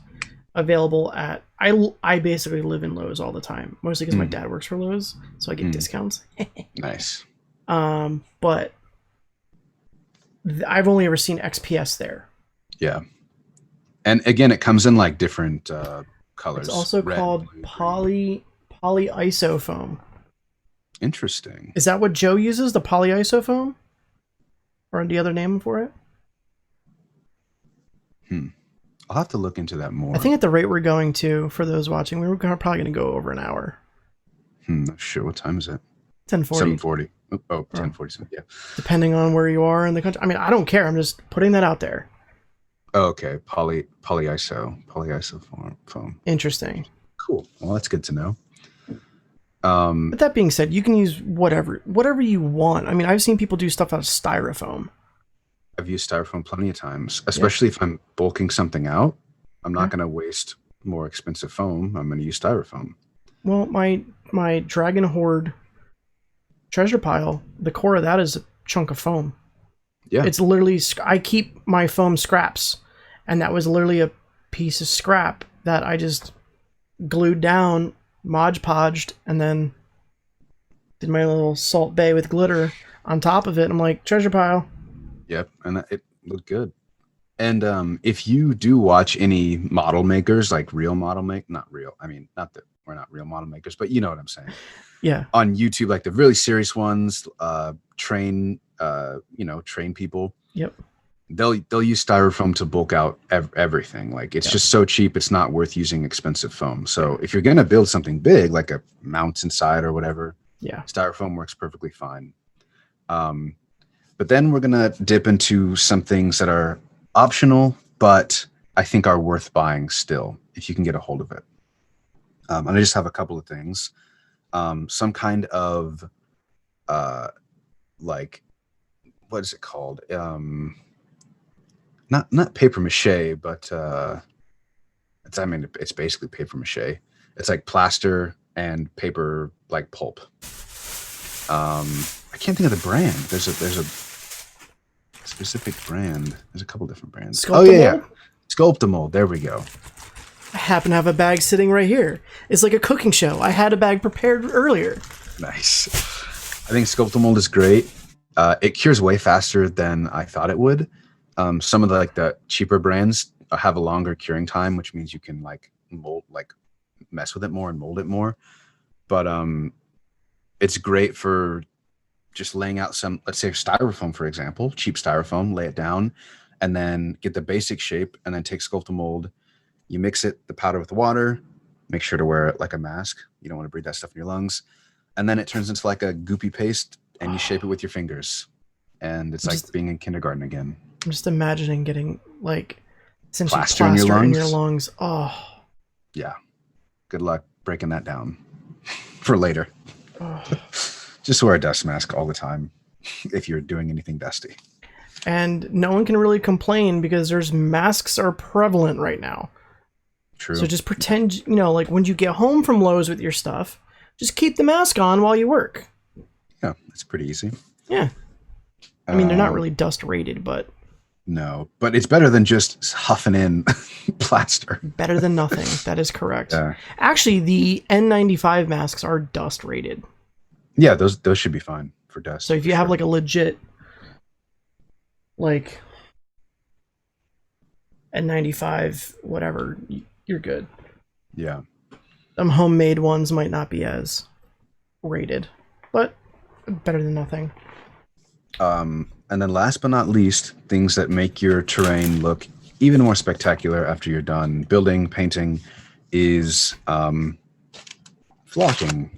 available at. I basically live in Lowe's all the time, mostly because my dad works for Lowe's, so I get discounts. Nice. But I've only ever seen XPS there. Yeah. And again, it comes in like different colors. It's also called polyiso foam. Interesting. Is that what Joe uses, the polyiso foam? Or the other name for it? I'll have to look into that more. I think at the rate we're going to, for those watching, we're probably going to go over an hour. Not sure. What time is it? 10:40. 7:40. Oh, 10:47. Yeah. Depending on where you are in the country. I mean, I don't care. I'm just putting that out there. Oh, okay. Polyiso foam. Interesting. Cool. Well, that's good to know. But that being said, you can use whatever you want. I mean, I've seen people do stuff out of styrofoam. I've used styrofoam plenty of times, especially if I'm bulking something out. I'm not going to waste more expensive foam. I'm going to use styrofoam. Well, my Dragon Horde treasure pile, the core of that is a chunk of foam. Yeah. It's literally, I keep my foam scraps, and that was literally a piece of scrap that I just glued down, Mod Podged, and then did my little Salt Bay with glitter on top of it. I'm like, treasure pile. Yep, and it looked good. And if you do watch any model makers, like real model not that we're not real model makers, but you know what I'm saying. Yeah. On YouTube, like the really serious ones, train people. Yep. They'll use styrofoam to bulk out everything. Like it's just so cheap, it's not worth using expensive foam. So if you're gonna build something big, like a mount inside or whatever, styrofoam works perfectly fine. But then we're gonna dip into some things that are optional, but I think are worth buying still if you can get a hold of it. And I just have a couple of things. Some kind of like, what is it called? Not paper mache, but it's basically paper mache. It's like plaster and paper, like pulp. I can't think of the brand. There's a specific brand. There's a couple different brands. Sculptamold? Sculptamold. There we go. I happen to have a bag sitting right here. It's like a cooking show. I had a bag prepared earlier. Nice. I think Sculptamold is great. It cures way faster than I thought it would. Some of the cheaper brands have a longer curing time, which means you can mess with it more and mold it more. But it's great for just laying out some, let's say styrofoam, for example, cheap styrofoam, lay it down and then get the basic shape and then take Sculptamold. You mix it, the powder with water, make sure to wear it like a mask. You don't want to breathe that stuff in your lungs. And then it turns into like a goopy paste and you shape it with your fingers. And it's like being in kindergarten again. I'm just imagining getting like essentially plaster in your lungs. Oh. Yeah. Good luck breaking that down for later. Oh. Just wear a dust mask all the time if you're doing anything dusty. And no one can really complain because masks are prevalent right now. True. So just pretend, like when you get home from Lowe's with your stuff, just keep the mask on while you work. Yeah, it's pretty easy. Yeah. I mean, they're not really dust rated, but... No, but it's better than just huffing in plaster. Better than nothing. That is correct. Yeah. Actually, the N95 masks are dust rated. Yeah, those should be fine for dust. So if you have like a legit like N95 whatever, you're good. Yeah. Some homemade ones might not be as rated, but better than nothing. And then last but not least, things that make your terrain look even more spectacular after you're done building, painting, is flocking.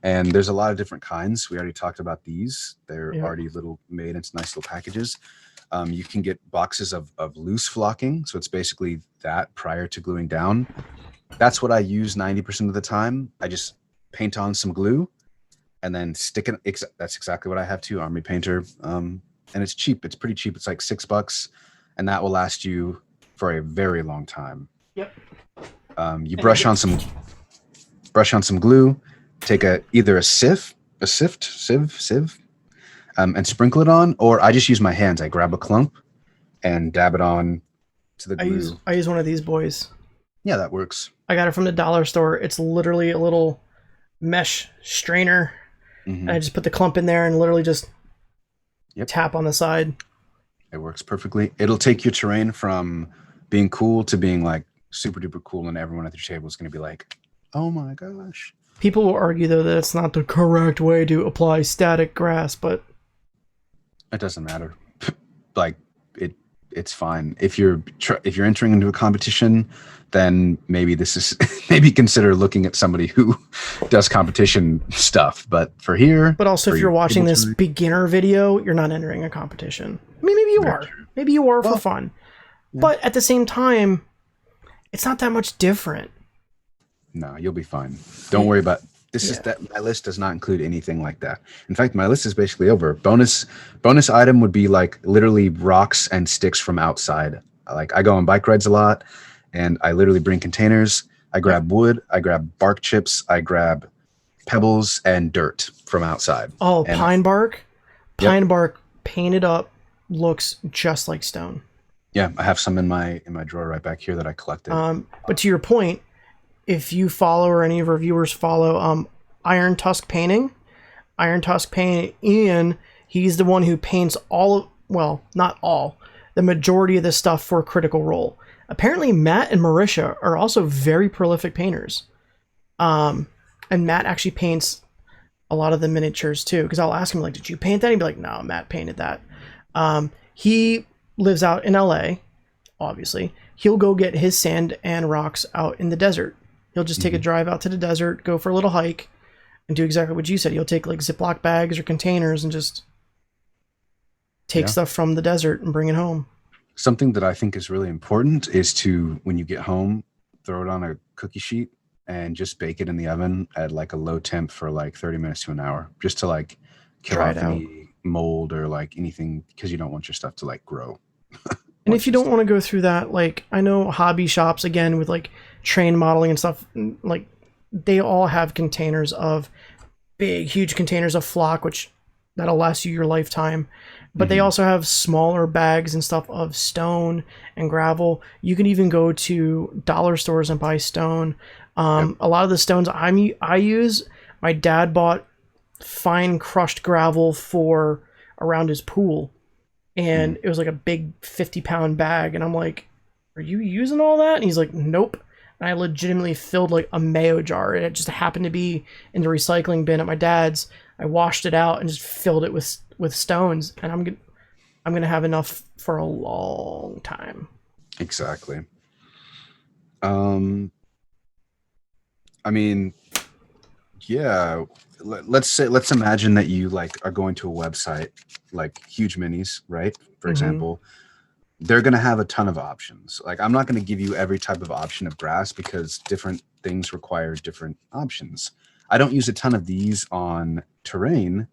And there's a lot of different kinds. We already talked about these. They're already made into nice little packages. You can get boxes of loose flocking. So it's basically that prior to gluing down. That's what I use 90% of the time. I just paint on some glue and then stick it. That's exactly what I have too, Army Painter. And it's cheap. It's pretty cheap. It's like $6, and that will last you for a very long time. Yep. You brush on some glue. Take either a sieve, and sprinkle it on, or I just use my hands. I grab a clump and dab it on to the glue. I use one of these boys. Yeah, that works. I got it from the dollar store. It's literally a little mesh strainer. Mm-hmm. And I just put the clump in there and literally just tap on the side. It works perfectly. It'll take your terrain from being cool to being like super duper cool, and everyone at the table is going to be like, "Oh my gosh!" People will argue though that it's not the correct way to apply static grass, but it doesn't matter. Like it's fine. If you're entering into a competition, then maybe maybe consider looking at somebody who does competition stuff. But for here, but also if you're watching this beginner video, you're not entering a competition. I mean, maybe you are. Maybe you are for fun. Yeah. But at the same time, it's not that much different. No, you'll be fine. Don't worry about this. Is that my list does not include anything like that. In fact, my list is basically over. Bonus item would be like literally rocks and sticks from outside. Like I go on bike rides a lot, and I literally bring containers. I grab wood. I grab bark chips. I grab pebbles and dirt from outside. Oh, and pine bark. Pine bark painted up looks just like stone. Yeah, I have some in my drawer right back here that I collected. But to your point, if you follow or any of our viewers follow Iron Tusk Painting, Ian, he's the one who paints not all, the majority of the stuff for Critical Role. Apparently Matt and Marisha are also very prolific painters. And Matt actually paints a lot of the miniatures too, because I'll ask him, like, did you paint that? He'd be like, no, Matt painted that. He lives out in LA, obviously. He'll go get his sand and rocks out in the desert. He'll just take a drive out to the desert, go for a little hike, and do exactly what you said. He'll take like Ziploc bags or containers and just take stuff from the desert and bring it home. Something that I think is really important is to, when you get home, throw it on a cookie sheet and just bake it in the oven at like a low temp for like 30 minutes to an hour, just to like kill off any mold or like anything, because you don't want your stuff to like grow. And if you don't want to go through that, like I know hobby shops, again, with like train modeling and stuff, like they all have containers of huge containers of flock, which that'll last you your lifetime. But they also have smaller bags and stuff of stone and gravel. You can even go to dollar stores and buy stone. A lot of the stones I use, my dad bought fine crushed gravel for around his pool. And it was like a big 50-pound bag. And I'm like, are you using all that? And he's like, nope. And I legitimately filled like a mayo jar. And it just happened to be in the recycling bin at my dad's. I washed it out and just filled it with stones. And I'm going to have enough for a long time. Exactly. I mean, yeah. Let's imagine that you like are going to a website like Huge Minis, right? For example, they're going to have a ton of options. Like I'm not going to give you every type of option of grass because different things require different options. I don't use a ton of these on terrain.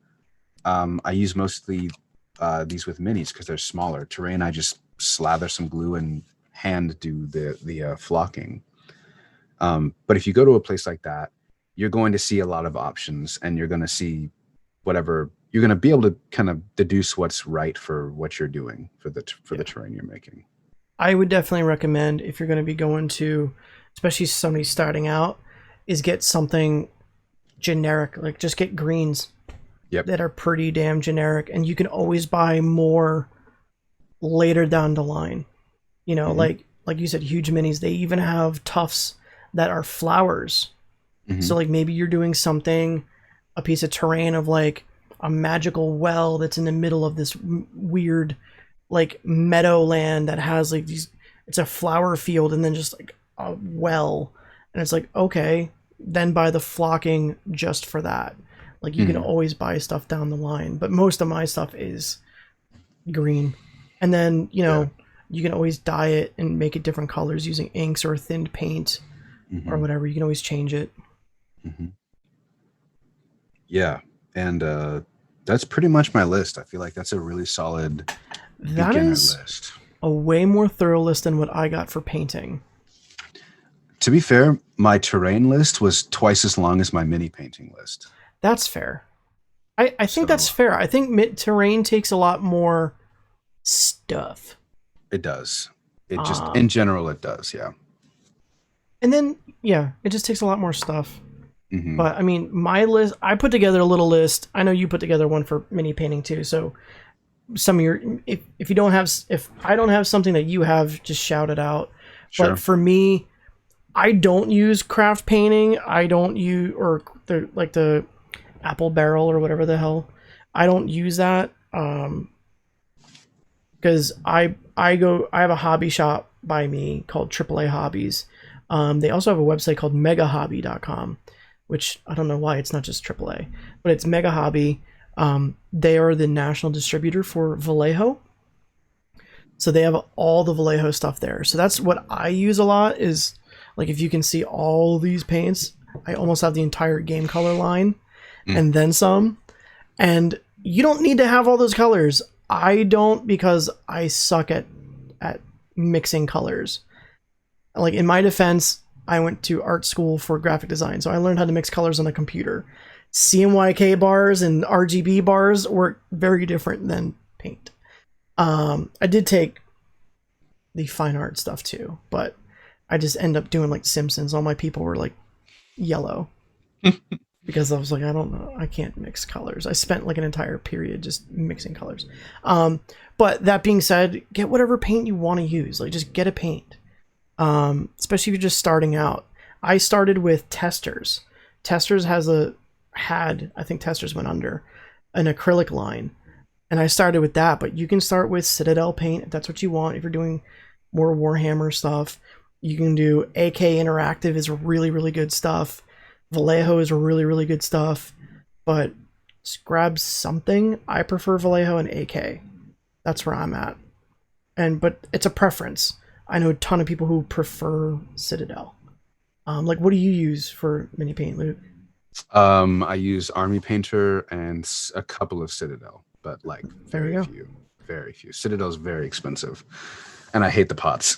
I use mostly these with minis because they're smaller. Terrain, I just slather some glue and hand do the flocking. But if you go to a place like that, you're going to see a lot of options, and you're going to see whatever you're going to be able to kind of deduce what's right for what you're doing for the terrain you're making. I would definitely recommend, if you're going to be going to, especially somebody starting out, is get something generic. Like just get greens that are pretty damn generic, and you can always buy more later down the line. You know, like you said, Huge Minis, they even have tufts that are flowers. So like maybe you're doing something, a piece of terrain of like a magical well that's in the middle of this weird like meadowland that has like these, it's a flower field and then just like a well. And it's like, okay, then buy the flocking just for that. Like you can always buy stuff down the line, but most of my stuff is green. And then, you know, you can always dye it and make it different colors using inks or thinned paint or whatever. You can always change it. Yeah, and that's pretty much my list. I feel like that's a really solid beginner list. A way more thorough list than what I got for painting. To be fair, my terrain list was twice as long as my mini painting list. That's fair. I think that's fair. I think terrain takes a lot more stuff. It does. It just, in general, it does, yeah. And then, yeah, it just takes a lot more stuff. But I mean, my list, I put together a little list. I know you put together one for mini painting too. So some of your, if I don't have something that you have, just shout it out. Sure. But for me, I don't use craft painting. I don't use, or the apple barrel or whatever the hell. I don't use that. Because I have a hobby shop by me called AAA Hobbies. They also have a website called megahobby.com, which I don't know why it's not just AAA, but it's Mega Hobby. They are the national distributor for Vallejo. So they have all the Vallejo stuff there. So that's what I use a lot is, like, if you can see all these paints, I almost have the entire Game Color line and then some. And you don't need to have all those colors. I don't, because I suck at mixing colors. Like, in my defense, I went to art school for graphic design, so I learned how to mix colors on a computer. CMYK bars and RGB bars work very different than paint. I did take the fine art stuff too, but I just end up doing like Simpsons. All my people were like yellow because I was like, I don't know, I can't mix colors. I spent like an entire period just mixing colors. But that being said, get whatever paint you want to use. Like, just get a paint. Especially if you're just starting out. I started with Testors. Testors I think Testors went under an acrylic line. And I started with that, but you can start with Citadel paint if that's what you want. If you're doing more Warhammer stuff, you can do AK Interactive is really, really good stuff. Vallejo is really, really good stuff. But just grab something. I prefer Vallejo and AK. That's where I'm at. But it's a preference. I know a ton of people who prefer Citadel. Like, what do you use for mini paint, Luke? I use Army Painter and a couple of Citadel. But like very few. Citadel's very expensive, and I hate the pots.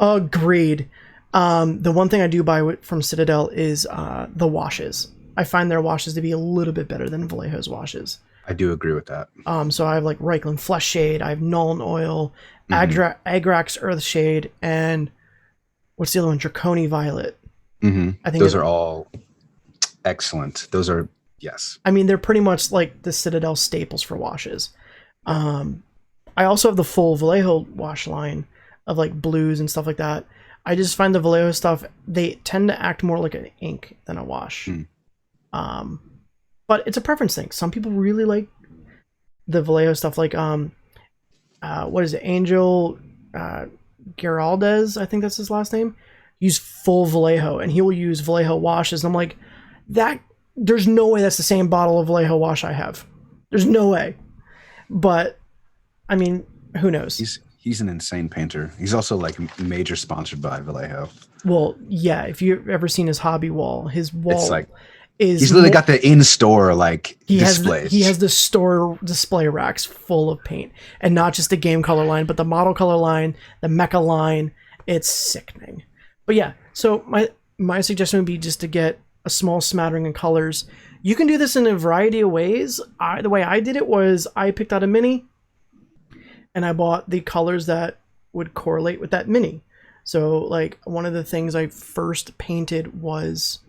Agreed. The one thing I do buy from Citadel is the washes. I find their washes to be a little bit better than Vallejo's washes. I do agree with that. So I have like Reikland Flesh Shade, I have Nuln Oil, Agrax Earth Shade, and what's the other one? Draconi Violet. I think those are all excellent. Those are. Yes. I mean, they're pretty much like the Citadel staples for washes. I also have the full Vallejo wash line of like blues and stuff like that. I just find the Vallejo stuff, they tend to act more like an ink than a wash. But it's a preference thing. Some people really like the Vallejo stuff, like what is it? Angel Giraldez, I think that's his last name. Use full Vallejo, and he will use Vallejo washes. And I'm like, there's no way that's the same bottle of Vallejo wash I have. There's no way. But I mean, who knows? He's an insane painter. He's also like major sponsored by Vallejo. Well, yeah. If you've ever seen his hobby wall, his wall it's like he's literally got the in-store displays. He has the store display racks full of paint, and not just the Game Color line, but the Model Color line, the Mecha line. It's sickening. But yeah, so my suggestion would be just to get a small smattering of colors. You can do this in a variety of ways. The way I did it was I picked out a mini and I bought the colors that would correlate with that mini. So like one of the things I first painted was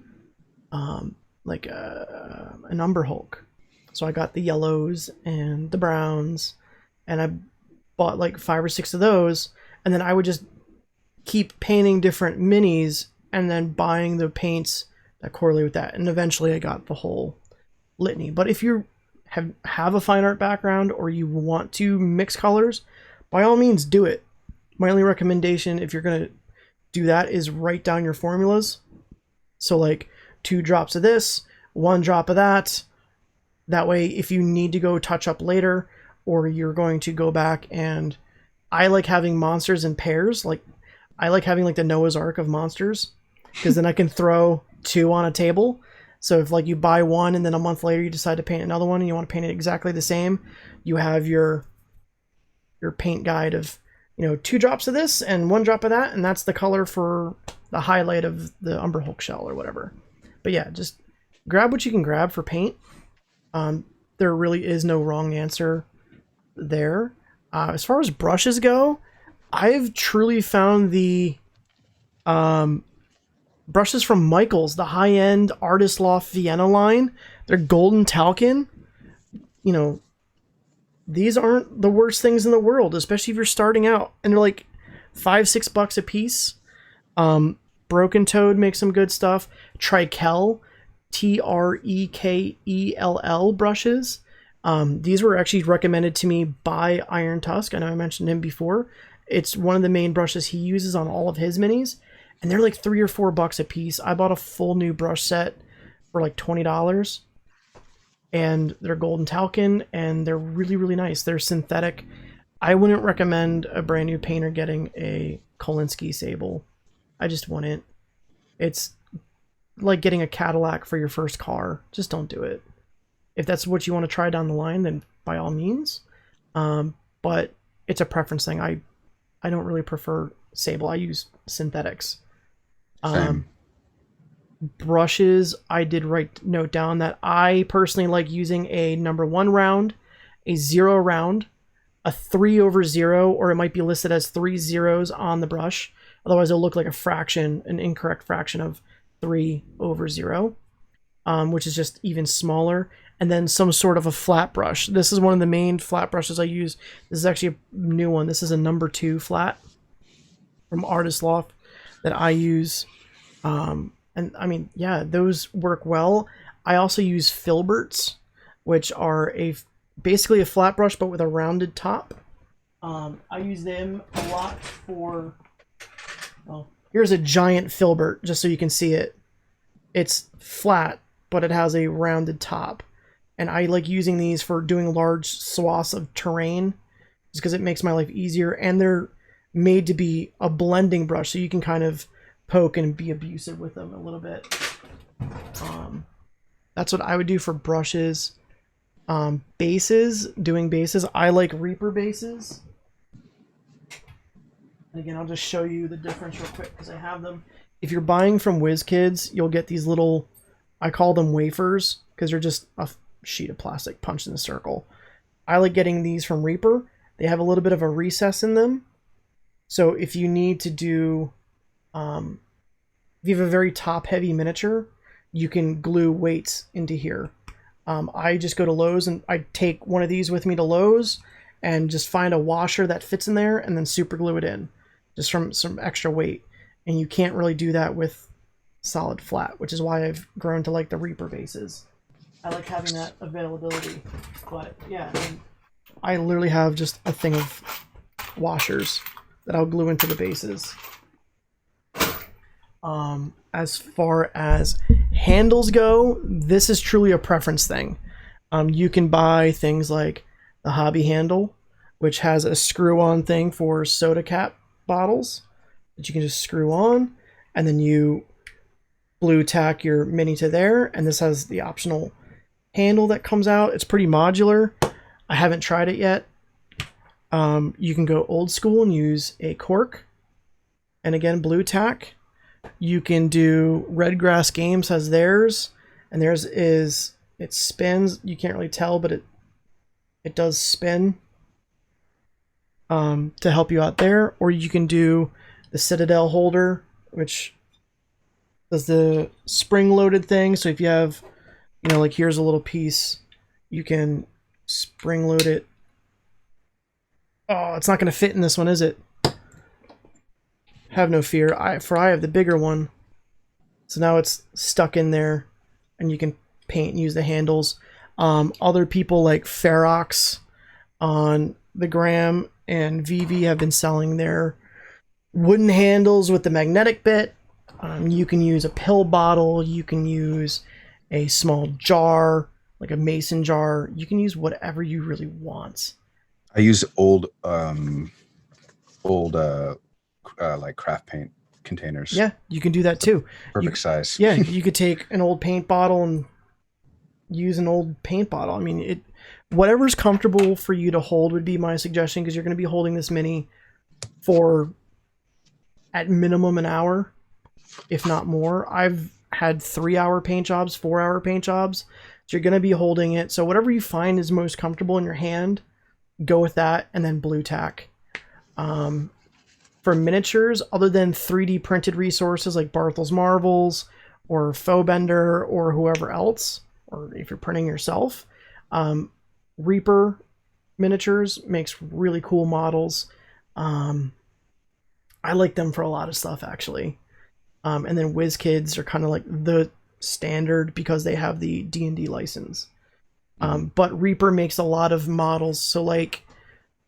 like an Umber Hulk. So I got the yellows and the browns, and I bought like 5 or 6 of those, and then I would just keep painting different minis and then buying the paints that correlate with that, and eventually I got the whole litany. But if you have a fine art background or you want to mix colors, by all means do it. My only recommendation, if you're gonna do that, is write down your formulas. So like 2 drops of this, 1 drop of that. That way, if you need to go touch up later, or you're going to go back, and I like having monsters in pairs. Like I like having like the Noah's Ark of monsters, because then I can throw 2 on a table. So if like you buy one and then a month later you decide to paint another one and you want to paint it exactly the same, you have your paint guide of, 2 drops of this and 1 drop of that, and that's the color for the highlight of the Umber Hulk shell or whatever. But yeah, just grab what you can grab for paint. There really is no wrong answer there. As far as brushes go, I've truly found the brushes from Michaels, the high-end Artist Loft Vienna line. They're golden talcum. These aren't the worst things in the world, especially if you're starting out, and they're like $5-6 a piece. Broken Toad makes some good stuff. Trekell, Trekell brushes. These were actually recommended to me by Iron Tusk. I know I mentioned him before. It's one of the main brushes he uses on all of his minis, and they're like $3 or $4 a piece. I bought a full new brush set for like $20, and they're golden talcum, and they're really, really nice. They're synthetic. I wouldn't recommend a brand new painter getting a Kolinsky Sable. I just wouldn't. It's like getting a Cadillac for your first car. Just don't do it. If that's what you want to try down the line, then by all means. But it's a preference thing. I don't really prefer Sable. I use synthetics. Brushes, I did note down that I personally like using a number 1 round, a 0 round, a 3/0, or it might be listed as 3 zeros on the brush. Otherwise, it'll look like a fraction, an incorrect fraction of 3/0, which is just even smaller. And then some sort of a flat brush. This is one of the main flat brushes I use. This is actually a new one. This is a number 2 flat from Artist Loft that I use. And I mean, yeah, those work well. I also use Filberts, which are basically a flat brush, but with a rounded top. I use them a lot for... Well, here's a giant Filbert, just so you can see it. It's flat, but it has a rounded top. And I like using these for doing large swaths of terrain, just because it makes my life easier. And they're made to be a blending brush, so you can kind of poke and be abusive with them a little bit. That's what I would do for brushes. Bases, I like Reaper bases. And again, I'll just show you the difference real quick because I have them. If you're buying from WizKids, you'll get these little, I call them wafers, because they're just a sheet of plastic punched in a circle. I like getting these from Reaper. They have a little bit of a recess in them. So if you need to do, if you have a very top-heavy miniature, you can glue weights into here. I just go to Lowe's and I take one of these with me to Lowe's and just find a washer that fits in there and then super glue it in, just from some extra weight. And you can't really do that with solid flat, which is why I've grown to like the Reaper bases. I like having that availability. But yeah, I literally have just a thing of washers that I'll glue into the bases. As far as handles go, this is truly a preference thing. You can buy things like the Hobby handle, which has a screw-on thing for soda cap bottles that you can just screw on, and then you blue tack your mini to there, and this has the optional handle that comes out. It's pretty modular. I haven't tried it yet. You can go old school and use a cork, and again, blue tack. You can do Redgrass Games has theirs, and theirs is, it spins. You can't really tell, but it does spin to help you out there. Or you can do the Citadel holder, which does the spring-loaded thing. So if you have, you know, like here's a little piece, you can spring-load it. Oh, it's not going to fit in this one, is it? Have no fear. I have the bigger one, so now it's stuck in there, and you can paint and use the handles. Other people like Ferox on the gram and VV have been selling their wooden handles with the magnetic bit. You can use a pill bottle. You can use a small jar, like a mason jar. You can use whatever you really want. I use old like craft paint containers. Yeah, you can do that too. Perfect size. Yeah, you could take an old paint bottle and use an old paint bottle. I mean, whatever's comfortable for you to hold would be my suggestion, because you're going to be holding this mini for at minimum an hour, if not more. I've had 3-hour paint jobs, 4-hour paint jobs. So you're going to be holding it. So whatever you find is most comfortable in your hand, go with that, and then blue tack. For miniatures, other than 3D printed resources like Barthel's Marvels or Faux-Bender or whoever else, or if you're printing yourself, Reaper miniatures makes really cool models. I like them for a lot of stuff, actually. And then WizKids are kind of like the standard because they have the D&D license. But Reaper makes a lot of models. So like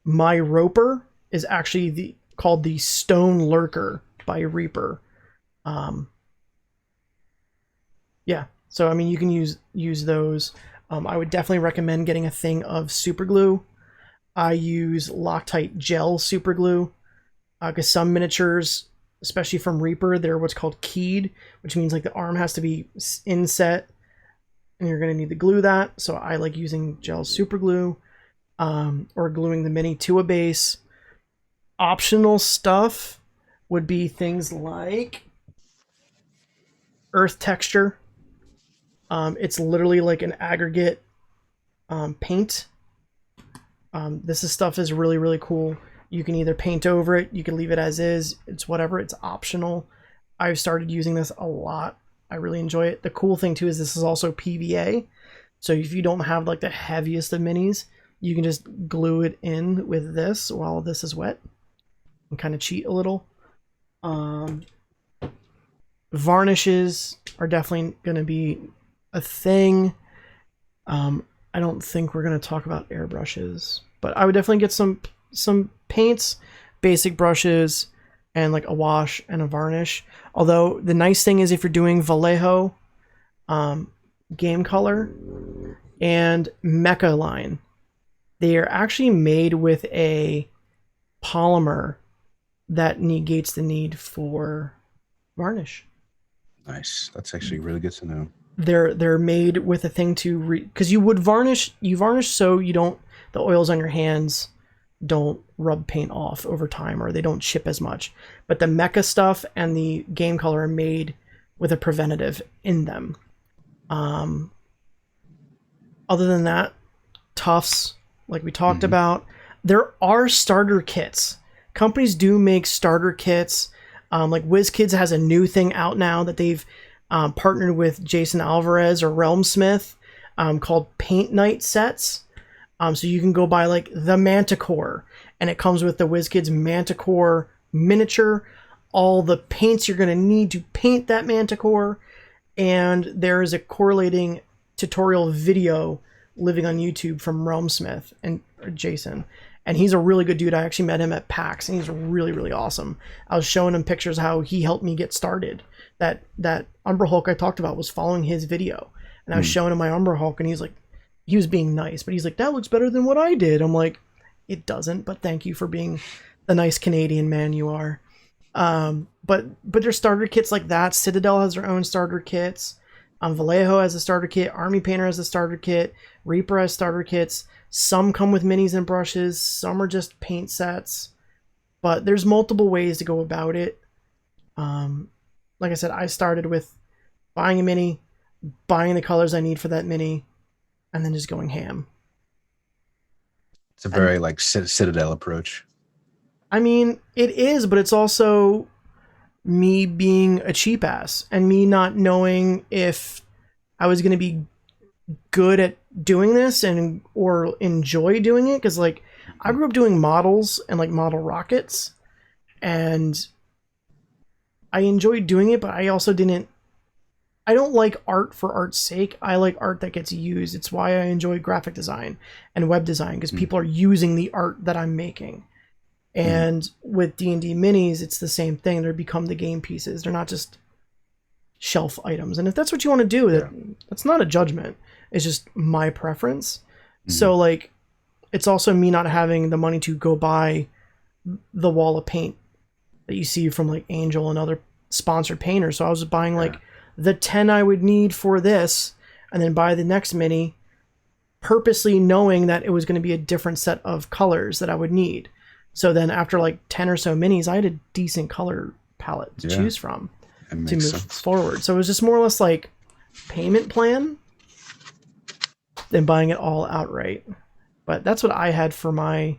my Roper is actually called the Stone Lurker by Reaper. Yeah. So I mean, you can use those. I would definitely recommend getting a thing of super glue. I use Loctite gel super glue because some miniatures, especially from Reaper, they're what's called keyed, which means like the arm has to be inset, and you're going to need to glue that. So I like using gel super glue or gluing the mini to a base. Optional stuff would be things like earth texture. It's literally like an aggregate paint. This stuff is really, really cool. You can either paint over it, you can leave it as is, it's whatever, it's optional. I've started using this a lot. I really enjoy it. The cool thing too is this is also PVA. So if you don't have like the heaviest of minis, you can just glue it in with this while this is wet and kind of cheat a little. Varnishes are definitely going to be a thing. I don't think we're going to talk about airbrushes, but I would definitely get some paints, basic brushes, and like a wash and a varnish. Although the nice thing is if you're doing Vallejo, Game Color, and Mecha line, they are actually made with a polymer that negates the need for varnish. Nice. That's actually really good to know. They're made with a thing to because you varnish so you don't, the oils on your hands don't rub paint off over time or they don't chip as much. But the Mecha stuff and the Game Color are made with a preventative in them. Other than that, tufts, like we talked about, there are starter kits. Companies do make starter kits. Like WizKids has a new thing out now that they've partnered with Jason Alvarez or Realmsmith called Paint Night sets. So you can go buy like the Manticore, and it comes with the WizKids Manticore miniature, all the paints you're going to need to paint that Manticore, and there is a correlating tutorial video living on YouTube from Realmsmith and Jason. And he's a really good dude. I actually met him at PAX, and he's really, really awesome. I was showing him pictures how he helped me get started. That Umber Hulk I talked about was following his video. And I was showing him my Umber Hulk, and he's like, he was being nice, but he's like, that looks better than what I did. I'm like, it doesn't, but thank you for being the nice Canadian man you are. But there's starter kits like that. Citadel has their own starter kits. Vallejo has a starter kit. Army Painter has a starter kit. Reaper has starter kits. Some come with minis and brushes. Some are just paint sets. But there's multiple ways to go about it. Like I said, I started with buying a mini, buying the colors I need for that mini, and then just going ham. It's a very like Citadel approach. I mean, it is, but it's also me being a cheap ass and me not knowing if I was going to be good at doing this and or enjoy doing it, because like I grew up doing models and like model rockets, and I enjoyed doing it, but I also I don't like art for art's sake. I like art that gets used. It's why I enjoy graphic design and web design, because people are using the art that I'm making. And with D&D minis, it's the same thing. They become the game pieces. They're not just shelf items. And if that's what you want to do, that's not a judgment. It's just my preference. So like, it's also me not having the money to go buy the wall of paint that you see from like Angel and other sponsored painters. So I was buying like the 10 I would need for this, and then buy the next mini, purposely knowing that it was going to be a different set of colors that I would need. So then after like 10 or so minis, I had a decent color palette to choose from to move forward. So it was just more or less like payment plan than buying it all outright. But that's what I had for my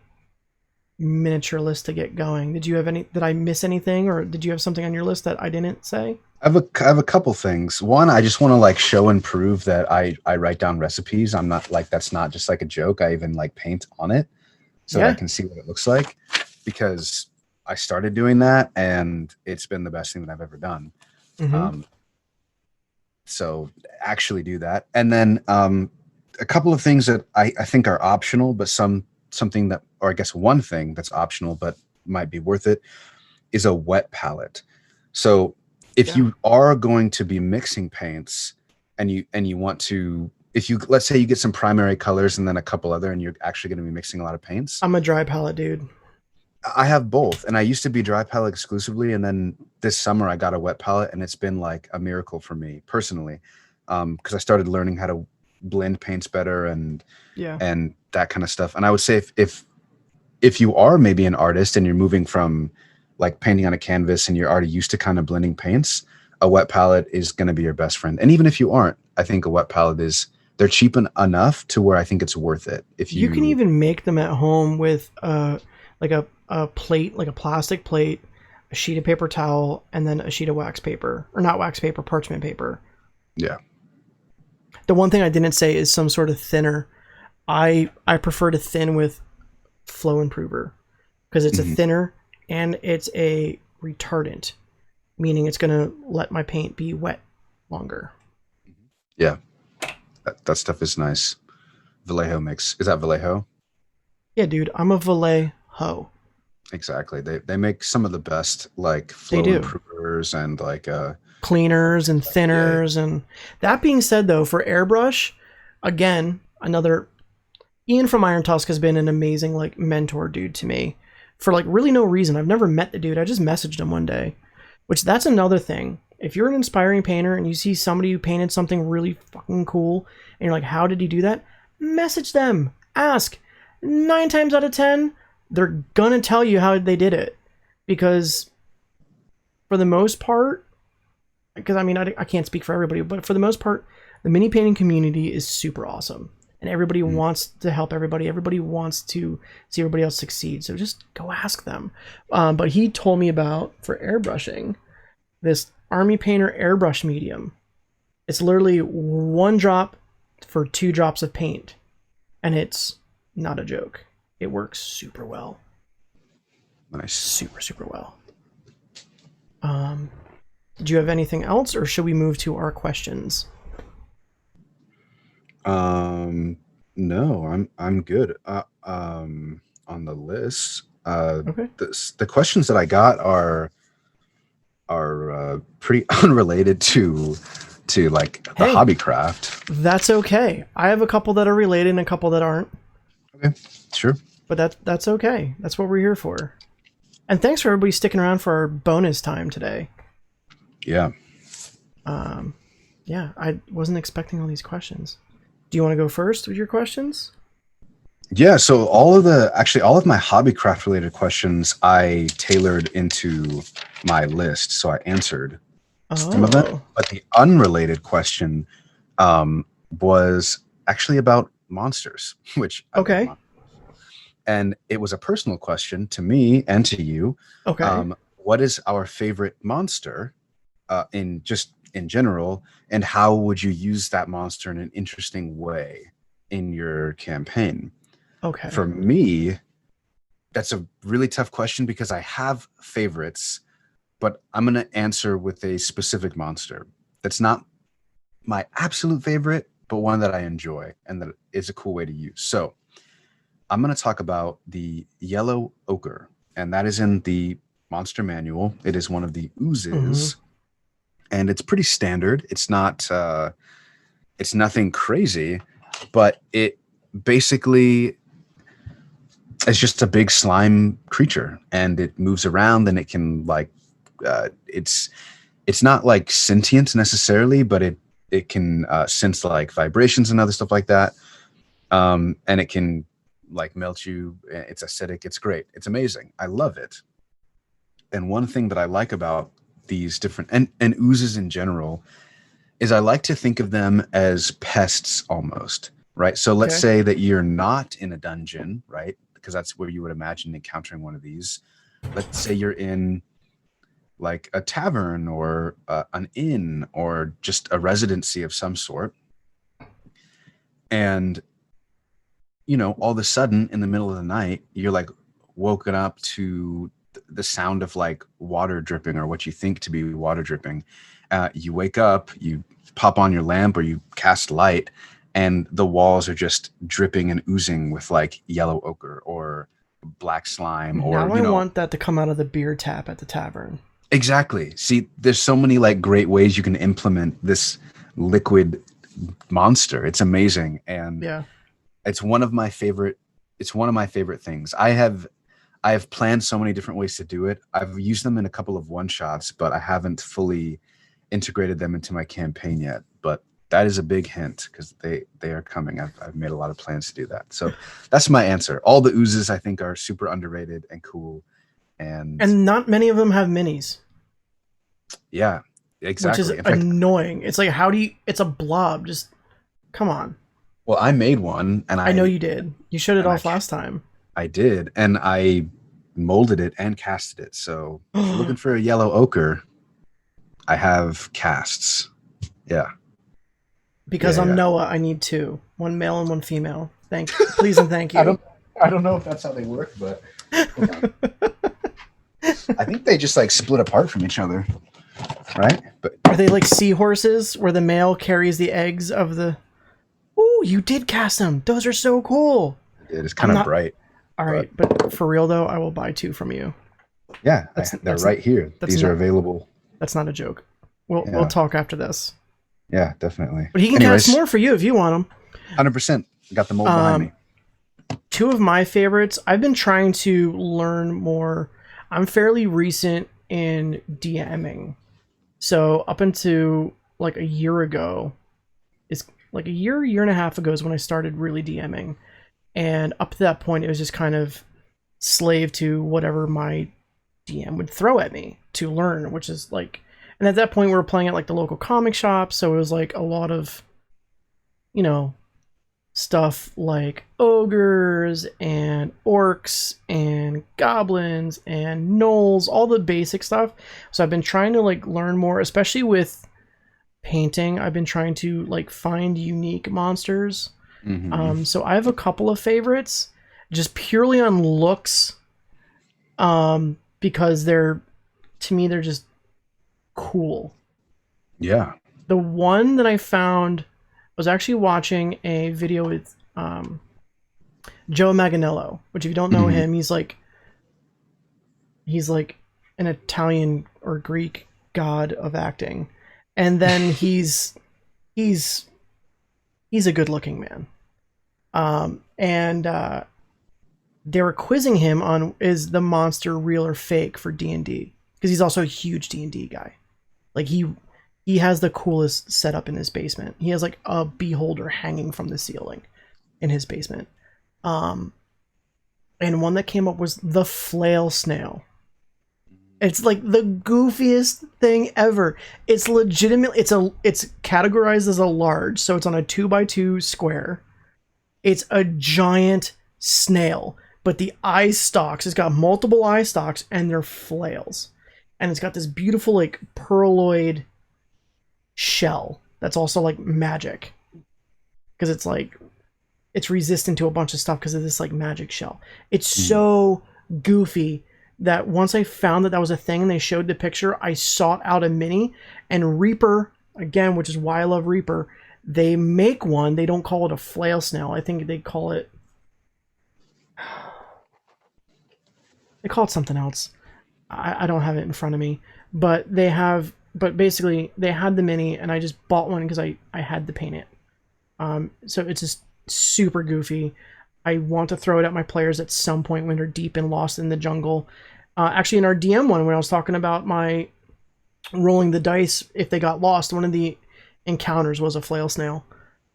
miniature list to get going. Did you have did I miss anything, or did you have something on your list that I didn't say? I have a couple things. One, I just want to like show and prove that I write down recipes. I'm not like, that's not just like a joke. I even like paint on it so that I can see what it looks like, because I started doing that and it's been the best thing that I've ever done. Mm-hmm. So actually do that. And then a couple of things that I think are optional, but something that, or I guess one thing that's optional but might be worth it, is a wet palette. So if Yeah. you are going to be mixing paints and you want to, if you, let's say you get some primary colors and then a couple other, and you're actually going to be mixing a lot of paints. I'm a dry palette dude. I have both, and I used to be dry palette exclusively, and then this summer I got a wet palette, and it's been like a miracle for me personally, because I started learning how to blend paints better Yeah. and that kind of stuff. And I would say if you are maybe an artist and you're moving from like painting on a canvas and you're already used to kind of blending paints, a wet palette is going to be your best friend. And even if you aren't, I think a wet palette they're cheap enough to where I think it's worth it. If You can even make them at home with like a plate, like a plastic plate, a sheet of paper towel, and then a sheet of wax paper, or not wax paper, parchment paper. Yeah. The one thing I didn't say is some sort of thinner. I prefer to thin with Flow Improver because it's a thinner and it's a retardant, meaning it's going to let my paint be wet longer. Yeah. That stuff is nice. Vallejo mix. Is that Vallejo? Yeah, dude, I'm a Vallejo. Exactly. They make some of the best like flow improvers and like cleaners and thinners. Yeah. And that being said, though, for airbrush, again, another Ian from Iron Tusk has been an amazing like mentor dude to me for like really no reason. I've never met the dude. I just messaged him one day, which that's another thing. If you're an inspiring painter and you see somebody who painted something really fucking cool and you're like, how did he do that? Message them. Ask. 9 times out of 10, they're gonna tell you how they did it. Because for the most part, because I mean, I can't speak for everybody, but for the most part, the mini painting community is super awesome. And everybody wants to help everybody. Everybody wants to see everybody else succeed. So just go ask them. But he told me about, for airbrushing, this Army Painter airbrush medium. It's literally 1 drop for 2 drops of paint. And it's not a joke. It works super well. Nice. Super, super well. Do you have anything else, or should we move to our questions? No, I'm good. On the list. Okay. The questions that I got are pretty unrelated to like the hobby craft. That's okay. I have a couple that are related and a couple that aren't. Okay, sure. But that's okay. That's what we're here for. And thanks for everybody sticking around for our bonus time today. Yeah. Yeah, I wasn't expecting all these questions. Do you want to go first with your questions? Yeah, so all of my hobby craft related questions I tailored into my list, so I answered some of them. But the unrelated question was actually about monsters, which okay. And it was a personal question to me and to you. Okay. What is our favorite monster in general, and how would you use that monster in an interesting way in your campaign? Okay. For me, that's a really tough question because I have favorites, but I'm going to answer with a specific monster that's not my absolute favorite, but one that I enjoy and that is a cool way to use. So I'm going to talk about the yellow ochre, and that is in the monster manual. It is one of the oozes, and it's pretty standard. It's not, it's nothing crazy, but it basically is just a big slime creature, and it moves around, and it can like, it's not like sentient necessarily, but it can sense like vibrations and other stuff like that. And it can like melt you. It's acidic. It's great. It's amazing. I love it. And one thing that I like about these different and oozes in general is I like to think of them as pests almost, right? So let's say that you're not in a dungeon, right? Because that's where you would imagine encountering one of these. Let's say you're in like a tavern or an inn or just a residency of some sort. And, you know, all of a sudden in the middle of the night, you're like woken up to the sound of like water dripping or what you think to be water dripping. You wake up, you pop on your lamp or you cast light, and the walls are just dripping and oozing with like yellow ochre or black slime. Or now I want that to come out of the beer tap at the tavern. Exactly. See, there's so many like great ways you can implement this liquid monster. It's amazing, and yeah, it's one of my favorite. It's one of my favorite things. I have planned so many different ways to do it. I've used them in a couple of one shots, but I haven't fully integrated them into my campaign yet. But that is a big hint because they are coming. I've made a lot of plans to do that. So that's my answer. All the oozes I think are super underrated and cool. And not many of them have minis. Yeah, exactly. Which is annoying. It's like, how do you... It's a blob. Just... Come on. Well, I made one, and I know you did. You showed it off last time. I did, and I molded it and casted it. So if you're looking for a yellow ochre, I have casts. Yeah. Because I'm Noah, I need two. One male and one female. Please and thank you. I don't know if that's how they work, but... Hold on. I think they just like split apart from each other, right? But are they like seahorses where the male carries the eggs of the... Ooh, you did cast them. Those are so cool. It is kind of bright. All right, but for real though, I will buy two from you. Yeah, they're right here. These are available. That's not a joke. We'll talk after this. Yeah, definitely. But he can cast more for you if you want them. 100%. Got the mold behind me. Two of my favorites. I've been trying to learn more. I'm fairly recent in DMing. So up until like a year ago, it's like a year and a half ago is when I started really DMing. And up to that point, it was just kind of slave to whatever my DM would throw at me to learn, which is like, and at that point we were playing at like the local comic shop. So it was like a lot of, you know, stuff like ogres and orcs and goblins and gnolls, all the basic stuff. So I've been trying to like learn more, especially with painting. I've been trying to like find unique monsters. Mm-hmm. So I have a couple of favorites just purely on looks, because they're just cool. Yeah. The one that I found was actually watching a video with Joe Manganiello, which if you don't know him, he's like an Italian or Greek god of acting. And then he's a good looking man. And they were quizzing him on, is the monster real or fake for D&D? Because he's also a huge D&D guy. Like he has the coolest setup in his basement. He has like a beholder hanging from the ceiling in his basement. And one that came up was the flail snail. It's like the goofiest thing ever. It's legitimately, it's categorized as a large, so it's on a 2x2 square. It's a giant snail, but the eye stalks, it's got multiple eye stalks and they're flails. And it's got this beautiful like pearloid shell that's also like magic, because it's like it's resistant to a bunch of stuff because of this like magic shell. It's so goofy that once I found that was a thing and they showed the picture, I sought out a mini. And Reaper, again, which is why I love Reaper, they make one. They don't call it a flail snail. I think they call it something else. I don't have it in front of me, but basically they had the mini and I just bought one because I had to paint it. So it's just super goofy. I want to throw it at my players at some point when they're deep and lost in the jungle. Actually, in our DM one, when I was talking about my rolling the dice if they got lost, one of the encounters was a flail snail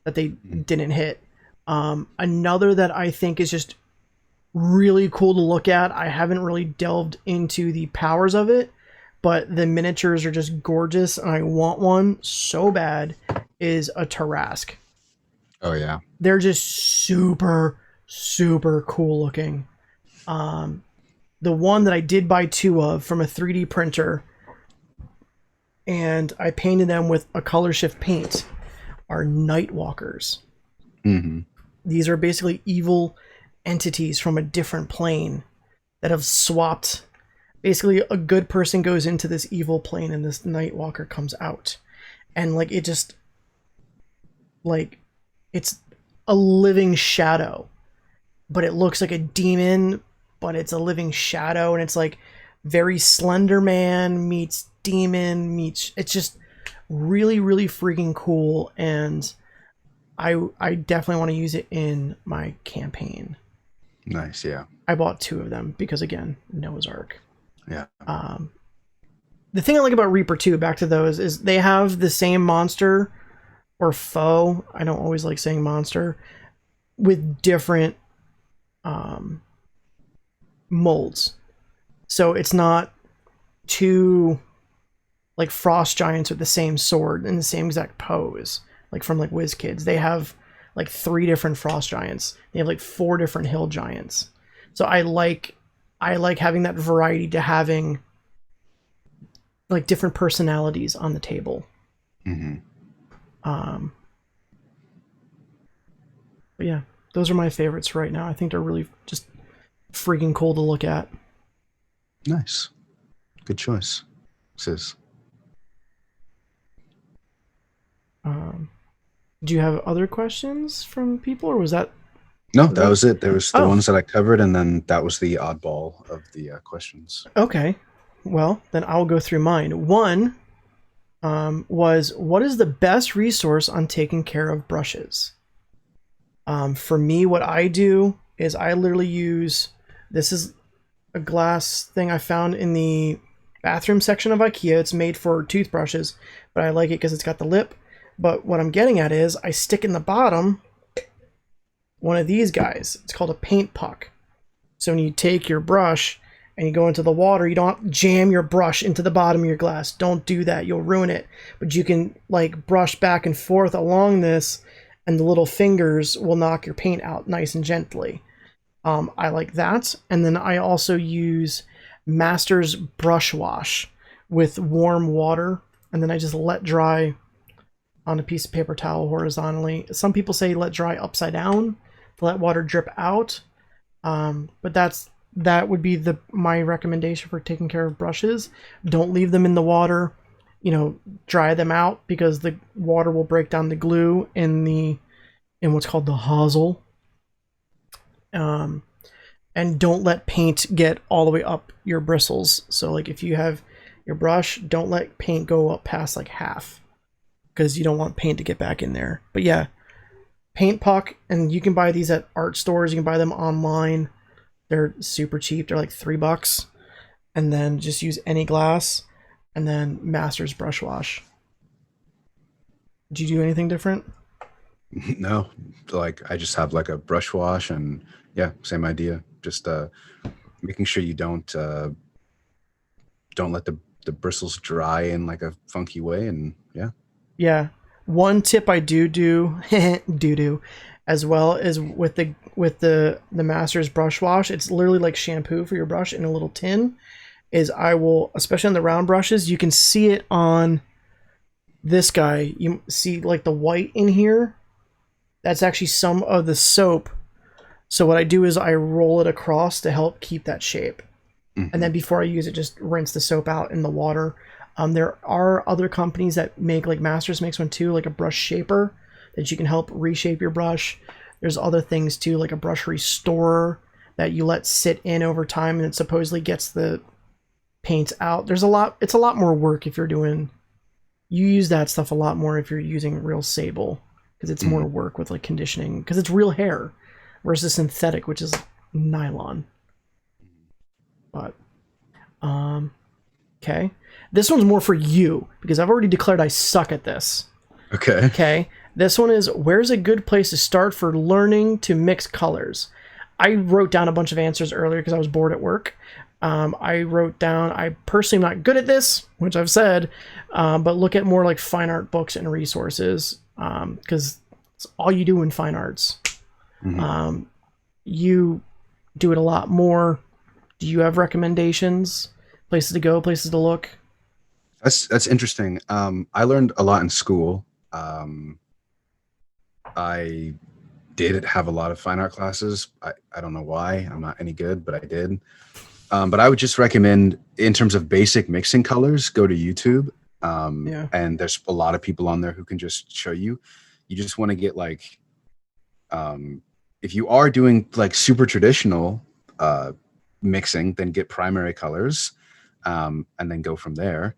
that they didn't hit. Another that I think is just really cool to look at, I haven't really delved into the powers of it, but the miniatures are just gorgeous and I want one so bad, is a Tarrasque. Oh yeah. They're just super cool looking. The one that I did buy two of from a 3D printer and I painted them with a color shift paint are Nightwalkers. These are basically evil entities from a different plane that have swapped basically a good person goes into this evil plane and this Nightwalker comes out, and like it just like it's a living shadow, but it looks like a demon, but it's a living shadow, and it's like very Slender Man meets demon meets. It's just really, really freaking cool, and I definitely want to use it in my campaign. Nice, yeah. I bought 2 of them because, again, Noah's Ark. Yeah. The thing I like about Reaper 2, back to those, is they have the same monster or foe. I don't always like saying monster, with different molds. So it's not 2 like frost giants with the same sword and the same exact pose, like from like WizKids. They have like 3 different frost giants. They have like 4 different hill giants. So I like having that variety, to having like different personalities on the table. Mm-hmm. But yeah, those are my favorites right now. I think they're really just freaking cool to look at. Nice. Good choice, sis. Do you have other questions from people, or was that? No, that was it. There was the Oh. ones that I covered, and then that was the oddball of the questions. Okay. Well, then I'll go through mine. One was, what is the best resource on taking care of brushes? For me, what I do is I literally use, this is a glass thing I found in the bathroom section of IKEA. It's made for toothbrushes, but I like it because it's got the lip. But what I'm getting at is I stick in the bottom one of these guys. It's called a paint puck. So when you take your brush and you go into the water, you don't jam your brush into the bottom of your glass. Don't do that. You'll ruin it. But you can like brush back and forth along this, and the little fingers will knock your paint out nice and gently. I like that. And then I also use Masters Brush Wash with warm water, and then I just let dry on a piece of paper towel horizontally. Some people say let dry upside down to let water drip out. But that would be my recommendation for taking care of brushes. Don't leave them in the water. Dry them out, because the water will break down the glue in what's called the hosel. And don't let paint get all the way up your bristles. So like if you have your brush, don't let paint go up past like half, because you don't want paint to get back in there. But yeah, paint puck, and you can buy these at art stores. You can buy them online. They're super cheap. They're like $3. And then just use any glass, and then Masters Brush Wash. Did you do anything different? No, like I just have like a brush wash, and yeah, same idea. Just making sure you don't let the bristles dry in like a funky way, and yeah. Yeah. One tip I do as well is with the Masters Brush Wash. It's literally like shampoo for your brush in a little tin. Is I will, especially on the round brushes, you can see it on this guy. You see like the white in here. That's actually some of the soap. So what I do is I roll it across to help keep that shape. Mm-hmm. And then before I use it, just rinse the soap out in the water. There are other companies that make, like Masters makes one too, like a brush shaper that you can help reshape your brush. There's other things too, like a brush restorer that you let sit in over time, and it supposedly gets the paints out. It's a lot more work if you use that stuff a lot more if you're using real sable, because it's more work with like conditioning, because it's real hair versus synthetic, which is nylon. But okay, this one's more for you, because I've already declared I suck at this. Okay, this one is, where's a good place to start for learning to mix colors? I wrote down a bunch of answers earlier because I was bored at work. I wrote down, I personally am not good at this, which I've said, but look at more like fine art books and resources, because it's all you do in fine arts. Mm-hmm. You do it a lot more. Do you have recommendations? Places to go, places to look? That's interesting. I learned a lot in school. I did have a lot of fine art classes. I don't know why. I'm not any good, but I did. But I would just recommend, in terms of basic mixing colors, go to YouTube. And there's a lot of people on there who can just show you. You just want to get like, if you are doing like super traditional mixing, then get primary colors, and then go from there.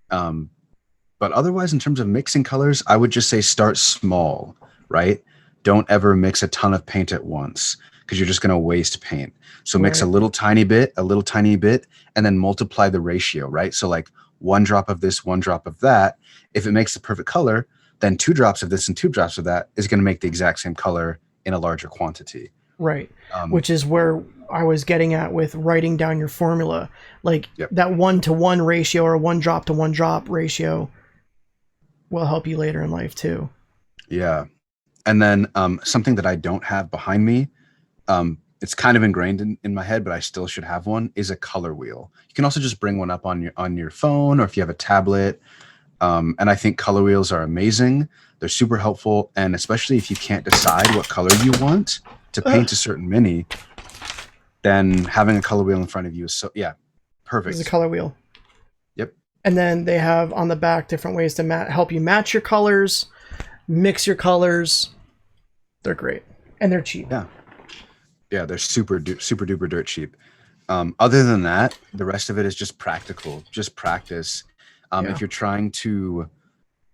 But otherwise, in terms of mixing colors, I would just say start small, right? Don't ever mix a ton of paint at once, because you're just going to waste paint. So mix a little tiny bit, and then multiply the ratio, right? So like 1 drop of this, 1 drop of that. If it makes the perfect color, then 2 drops of this and 2 drops of that is going to make the exact same color in a larger quantity. Right. Which is where I was getting at with writing down your formula. Like that 1-to-1 ratio or 1 drop to 1 drop ratio will help you later in life too. Yeah. And then something that I don't have behind me, it's kind of ingrained in my head, but I still should have one, is a color wheel. You can also just bring one up on your phone, or if you have a tablet. And I think color wheels are amazing. They're super helpful. And especially if you can't decide what color you want to paint a certain mini, then having a color wheel in front of you is perfect. It's a color wheel. Yep. And then they have on the back different ways to help you match your colors, mix your colors. They're great. And they're cheap. Yeah, they're super duper dirt cheap. Other than that, the rest of it is just practical. Just practice. If you're trying to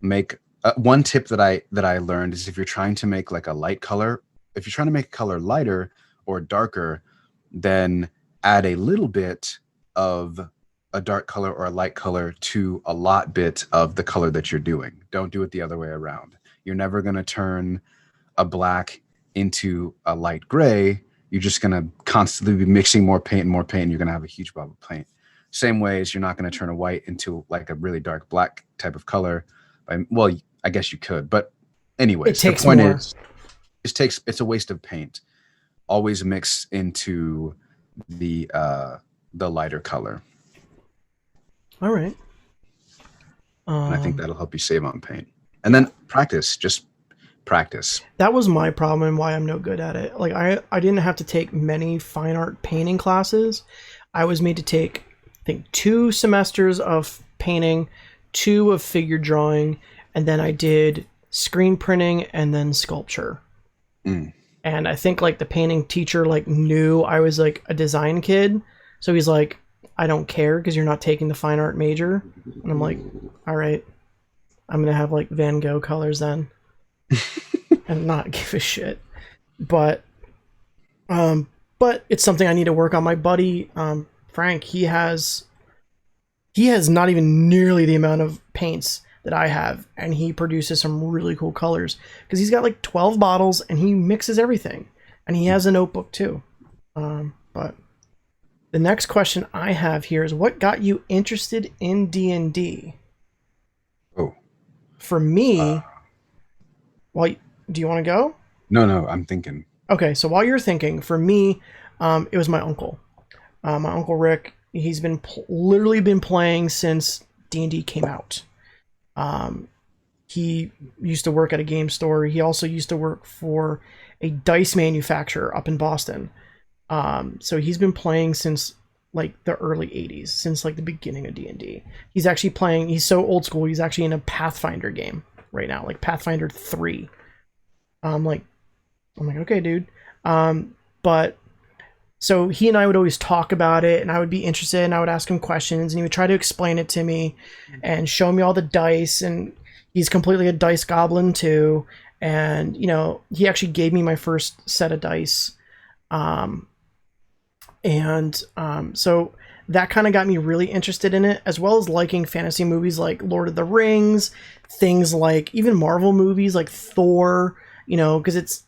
make one tip that I learned is, if you're trying to make like a light color, if you're trying to make a color lighter or darker, then add a little bit of a dark color or a light color to a lot bit of the color that you're doing. Don't do it the other way around. You're never going to turn a black into a light gray. You're just going to constantly be mixing more paint and more paint, and you're going to have a huge blob of paint. Same way as you're not going to turn a white into like a really dark black type of color. Well, I guess you could, but anyways, the point is, it's a waste of paint. Always mix into the lighter color. All right. And I think that'll help you save on paint. And then practice. Just practice. That was my problem and why I'm no good at it. Like I didn't have to take many fine art painting classes. I was made to take, I think, 2 semesters of painting, 2 of figure drawing, and then I did screen printing and then sculpture. And I think like the painting teacher like knew I was like a design kid, so he's like, I don't care because you're not taking the fine art major. And I'm like, all right, I'm gonna have like Van Gogh colors then. And not give a shit. But it's something I need to work on. My buddy Frank, he has not even nearly the amount of paints that I have, and he produces some really cool colors because he's got like 12 bottles and he mixes everything, and he has a notebook too. But the next question I have here is, what got you interested in D&D? For me, well, do you want to go? No, I'm thinking. Okay, so while you're thinking, for me, it was my uncle. My uncle Rick. He's been literally been playing since D&D came out. He used to work at a game store. He also used to work for a dice manufacturer up in Boston. So he's been playing since like the early 80s, since like the beginning of D&D. He's actually playing, he's so old school, he's actually in a Pathfinder game right now, like Pathfinder 3. I'm like, okay, dude. But so he and I would always talk about it, and I would be interested, and I would ask him questions, and he would try to explain it to me and show me all the dice. And he's completely a dice goblin too. And, you know, he actually gave me my first set of dice. So that kind of got me really interested in it, as well as liking fantasy movies like Lord of the Rings, things like even Marvel movies like Thor, you know, because it's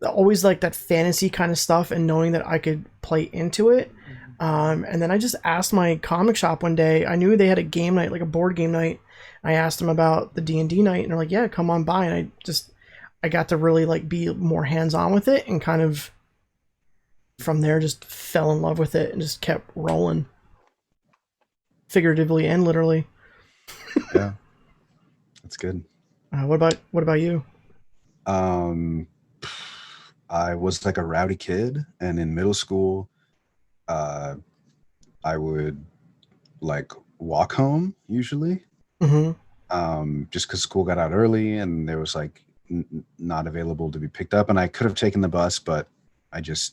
always like that fantasy kind of stuff, and knowing that I could play into it. And then I just asked my comic shop one day, I knew they had a game night, like a board game night. I asked them about the D&D night, and they're like, yeah, come on by. And I got to really like be more hands-on with it, and kind of from there just fell in love with it and just kept rolling, figuratively and literally. Yeah, that's good. What about you? I was like a rowdy kid, and in middle school, I I would like walk home usually. Just because school got out early and there was like not available to be picked up, and I could have taken the bus, but I was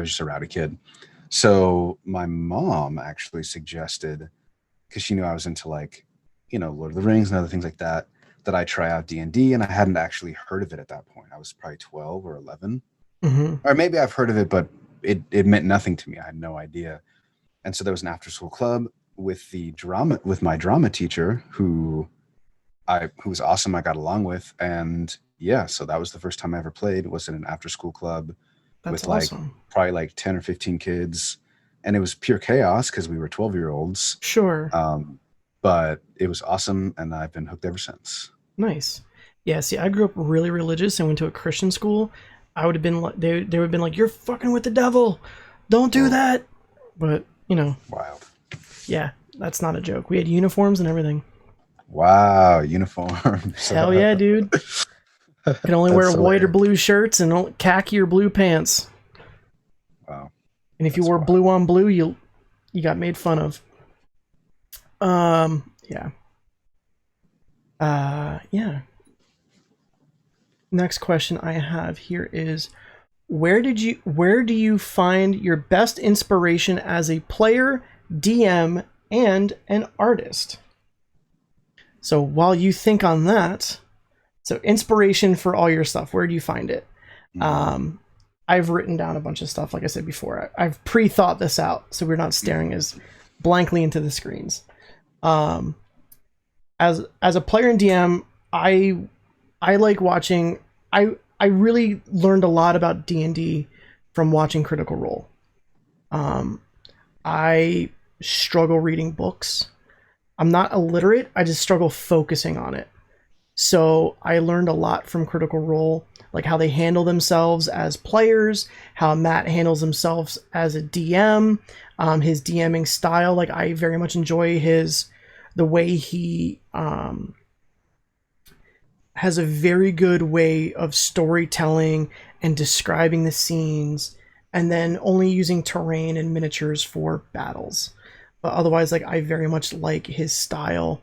just a rowdy kid. So my mom actually suggested, because she knew I was into like, Lord of the Rings and other things like that, that I try out D&D, and I hadn't actually heard of it at that point. I was probably 12 or 11. Or maybe I've heard of it, but it meant nothing to me. I had no idea. And so there was an after school club with my drama teacher who was awesome. I got along with, and so that was the first time I ever played, was in an after school club. That's with awesome. Like probably like 10 or 15 kids, and it was pure chaos because we were 12-year-olds. Sure. But it was awesome, and I've been hooked ever since. Nice. Yeah, see, I grew up really religious and went to a Christian school. I would have been like, they would have been like, "You're fucking with the devil. Don't do that." But, wild. Yeah, that's not a joke. We had uniforms and everything. Wow, uniforms. Hell yeah, dude. You can only wear white or blue shirts and khaki or blue pants. Wow. And if you wore blue on blue, you got made fun of. Yeah. Yeah. Next question I have here is, where do you find your best inspiration as a player, DM, and an artist? So while you think on that, so inspiration for all your stuff, where do you find it? I've written down a bunch of stuff, like I said before. I've pre-thought this out, so we're not staring as blankly into the screens. As a player and DM, I like watching. I really learned a lot about D&D from watching Critical Role. I struggle reading books. I'm not illiterate. I just struggle focusing on it. So I learned a lot from Critical Role, like how they handle themselves as players, how Matt handles himself as a DM, his DMing style. Like, I very much enjoy the way he has a very good way of storytelling and describing the scenes, and then only using terrain and miniatures for battles. But otherwise, like, I very much like his style.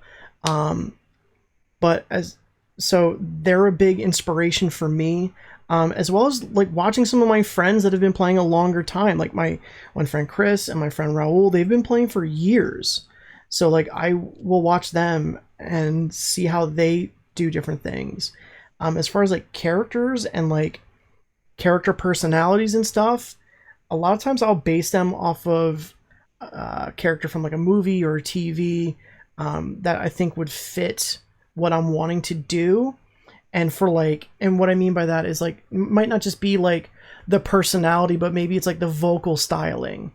So they're a big inspiration for me, as well as like watching some of my friends that have been playing a longer time, like my one friend Chris and my friend Raul. They've been playing for years, so like I will watch them and see how they do different things. As far as like characters and like character personalities and stuff, a lot of times I'll base them off of a character from like a movie or a TV that I think would fit what I'm wanting to do. And what I mean by that is, like, it might not just be like the personality, but maybe it's like the vocal styling,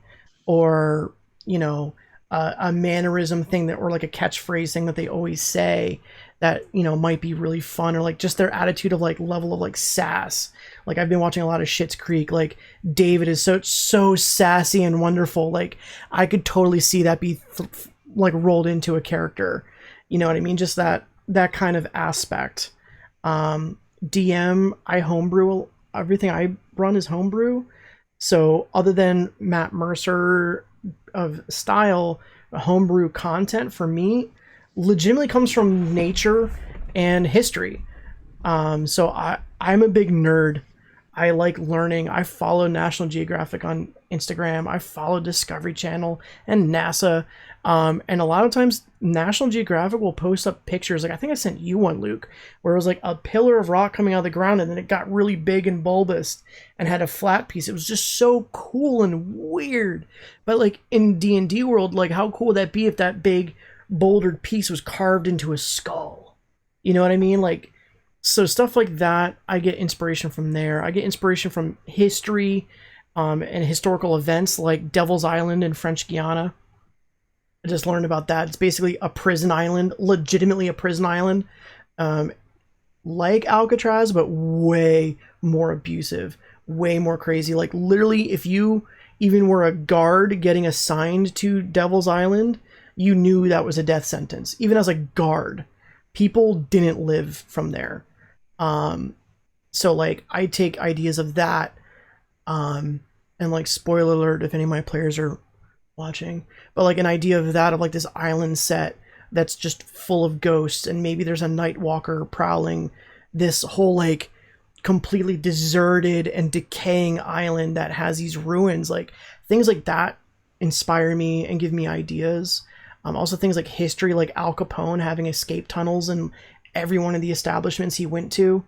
or a mannerism thing, or like a catchphrase thing that they always say that might be really fun, or like just their attitude of like level of like sass. Like, I've been watching a lot of Schitt's Creek. Like, David is so sassy and wonderful. Like, I could totally see that be like rolled into a character. You know what I mean? Just that kind of aspect. DM, I homebrew. Everything I run is homebrew. So other than Matt Mercer of style, homebrew content for me legitimately comes from nature and history. So I'm a big nerd. I like learning. I follow National Geographic on Instagram. I follow Discovery Channel and NASA. And a lot of times National Geographic will post up pictures. Like, I think I sent you one, Luke, where it was like a pillar of rock coming out of the ground, and then it got really big and bulbous and had a flat piece. It was just so cool and weird. But like in D&D world, like, how cool would that be if that big bouldered piece was carved into a skull? You know what I mean? Like, so stuff like that, I get inspiration from there. I get inspiration from history and historical events like Devil's Island in French Guiana. I just learned about that. It's basically a prison island, legitimately a prison island, like Alcatraz, but way more abusive, way more crazy. Like, literally, if you even were a guard getting assigned to Devil's Island, you knew that was a death sentence. Even as a guard, people didn't live from there. So like, I take ideas of that, and like, spoiler alert if any of my players are watching, but like an idea of that, of like this island set that's just full of ghosts, and maybe there's a night walker prowling this whole like completely deserted and decaying island that has these ruins. Like things like that inspire me and give me ideas. Also things like history, like Al Capone having escape tunnels, and every one of the establishments he went to,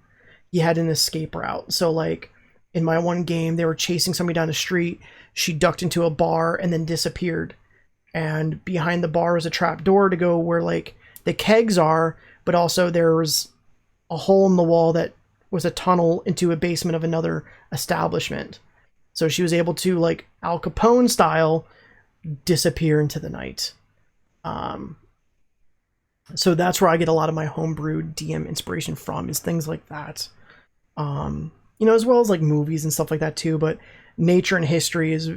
he had an escape route. So like in my one game, they were chasing somebody down the street. She ducked into a bar and then disappeared. And behind the bar was a trap door to go where like the kegs are, but also there was a hole in the wall that was a tunnel into a basement of another establishment. So she was able to, like Al Capone style, disappear into the night. So that's where I get a lot of my homebrewed DM inspiration from, is things like that. As well as like movies and stuff like that too, but nature and history is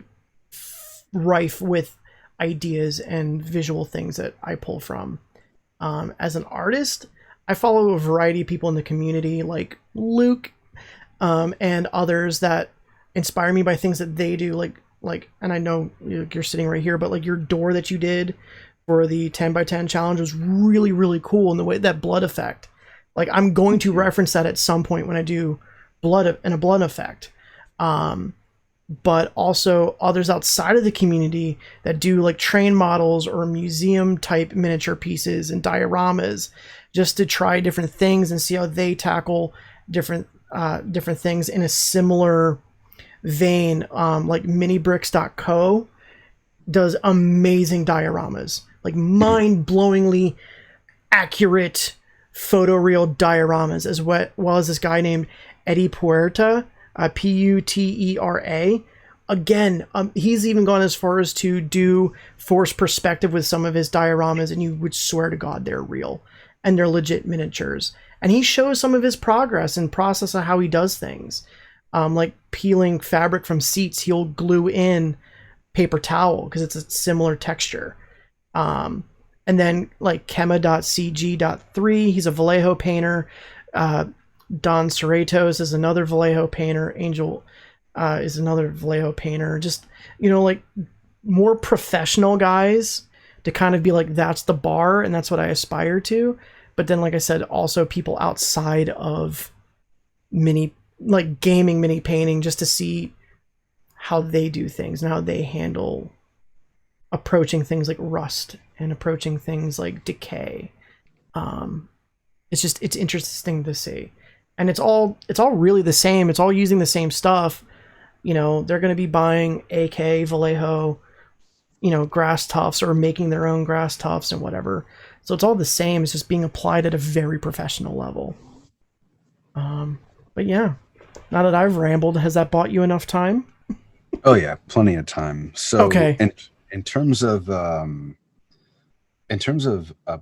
rife with ideas and visual things that I pull from. As an artist, I follow a variety of people in the community, like Luke, and others that inspire me by things that they do. Like, and I know you're sitting right here, but like your door that you did for the 10x10 challenge was really, really cool. And the way that blood effect, like I'm going to reference that at some point when I do blood and a blood effect. But also others outside of the community that do like train models or museum type miniature pieces and dioramas, just to try different things and see how they tackle different things in a similar vein. Like minibricks.co does amazing dioramas, like mind-blowingly accurate photoreal dioramas, as well as this guy named Eddie Puerta, Putera. Again, he's even gone as far as to do forced perspective with some of his dioramas, and you would swear to God they're real and they're legit miniatures. And he shows some of his progress and process of how he does things. Like peeling fabric from seats, he'll glue in paper towel because it's a similar texture. And then like Kema.cg.3, he's a Vallejo painter. Don Cerritos is another Vallejo painter. Angel is another Vallejo painter. Just, like more professional guys to kind of be like, that's the bar and that's what I aspire to. But then, like I said, also people outside of gaming mini painting, just to see how they do things and how they handle approaching things like rust and approaching things like decay. It's interesting to see. And it's all really the same. It's all using the same stuff. They're going to be buying AK, Vallejo, grass tufts, or making their own grass tufts and whatever. So it's all the same. It's just being applied at a very professional level. But yeah, now that I've rambled, has that bought you enough time? Oh yeah, plenty of time. So okay. In terms of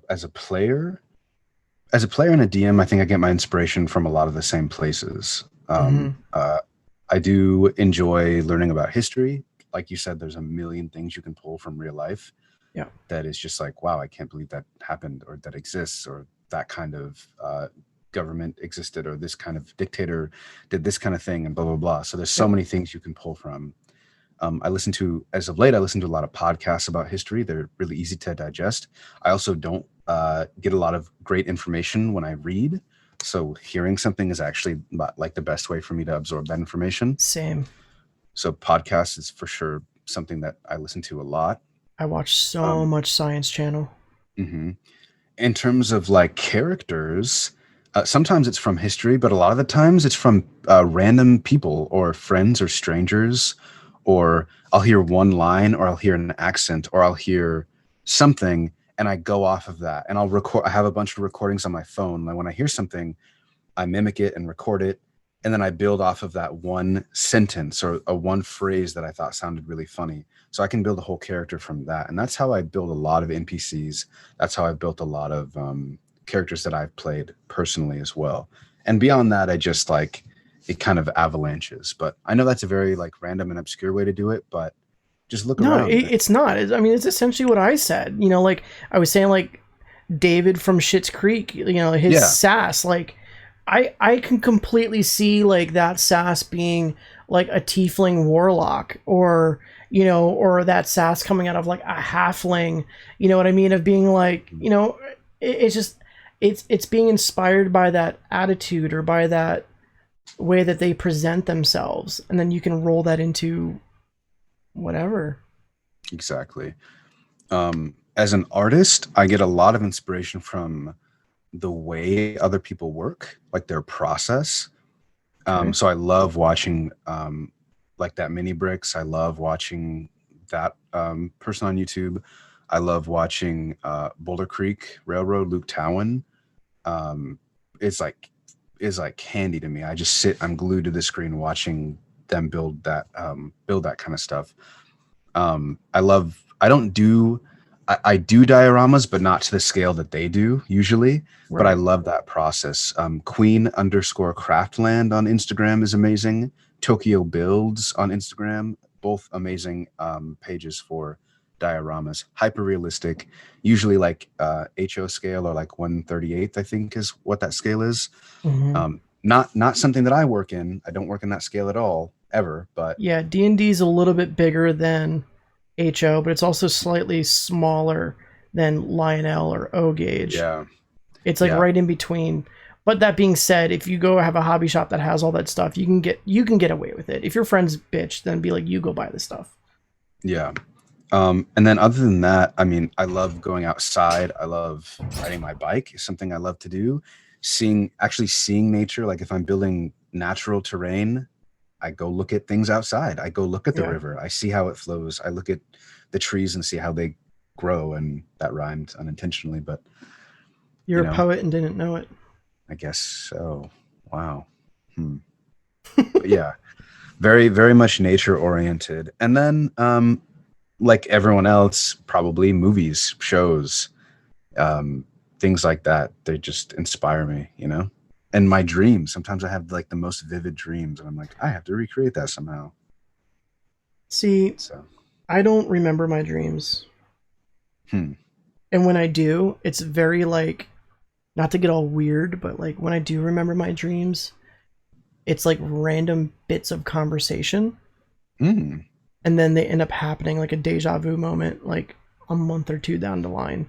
as a player and a DM, I think I get my inspiration from a lot of the same places. I do enjoy learning about history. Like you said, there's a million things you can pull from real life. Yeah. That is just like, wow, I can't believe that happened, or that exists, or that kind of government existed, or this kind of dictator did this kind of thing, and blah, blah, blah. So there's so many things you can pull from. As of late, I listen to a lot of podcasts about history. They're really easy to digest. I also don't get a lot of great information when I read. So hearing something is actually like the best way for me to absorb that information. Same. So podcasts is for sure something that I listen to a lot. I watch so much Science Channel. Mm-hmm. In terms of like characters, sometimes it's from history, but a lot of the times it's from random people or friends or strangers, or I'll hear one line, or I'll hear an accent, or I'll hear something, and I go off of that, and I'll record. I have a bunch of recordings on my phone. Like when I hear something, I mimic it and record it, and then I build off of that one sentence or a one phrase that I thought sounded really funny. So I can build a whole character from that. And that's how I build a lot of NPCs. That's how I built a lot of characters that I've played personally as well. And beyond that, I just like, it kind of avalanches. But I know that's a very like random and obscure way to do it, but just look around. No, it's not. I mean, it's essentially what I said. Like I was saying, like David from Schitt's Creek, his sass, like I can completely see like that sass being like a tiefling warlock, or you know, or that sass coming out of like a halfling, you know what I mean? Of being like, you know, it's just, it's being inspired by that attitude or by that way that they present themselves. And then you can roll that into whatever. Exactly. As an artist, I get a lot of inspiration from the way other people work, like their process. So I love watching like that Mini Bricks. I love watching that person on YouTube. I love watching Boulder Creek Railroad, Luke Towan. Is like candy to me. I just I'm glued to the screen watching them build that kind of stuff. I do dioramas, but not to the scale that they do usually. Right. But I love that process. Queen_Craftland on Instagram is amazing. Tokyo Builds on Instagram, both amazing pages for dioramas. Hyper realistic, usually like HO scale or like 1/38th, I think is what that scale is. Mm-hmm. Not something that I work in. I don't work in that scale at all, ever. But yeah, D&D is a little bit bigger than HO, but it's also slightly smaller than Lionel or O Gauge. Yeah. It's like right in between. But that being said, if you go have a hobby shop that has all that stuff, you can get away with it. If your friend's bitch, then be like, you go buy the stuff. Yeah. And then other than that, I mean, I love going outside. I love riding my bike. It's something I love to do. Seeing nature. Like if I'm building natural terrain, I go look at things outside. I go look at the river. I see how it flows. I look at the trees and see how they grow. And that rhymed unintentionally, but you're a poet and didn't know it. I guess so. Wow. But yeah, very, very much nature oriented. And then, like everyone else, probably movies, shows, things like that. They just inspire me, you know? And my dreams. Sometimes I have like the most vivid dreams and I'm like, I have to recreate that somehow. See, I don't remember my dreams. And when I do, it's very like, not to get all weird, but like when I do remember my dreams, it's like random bits of conversation. And then they end up happening like a deja vu moment, like a month or two down the line.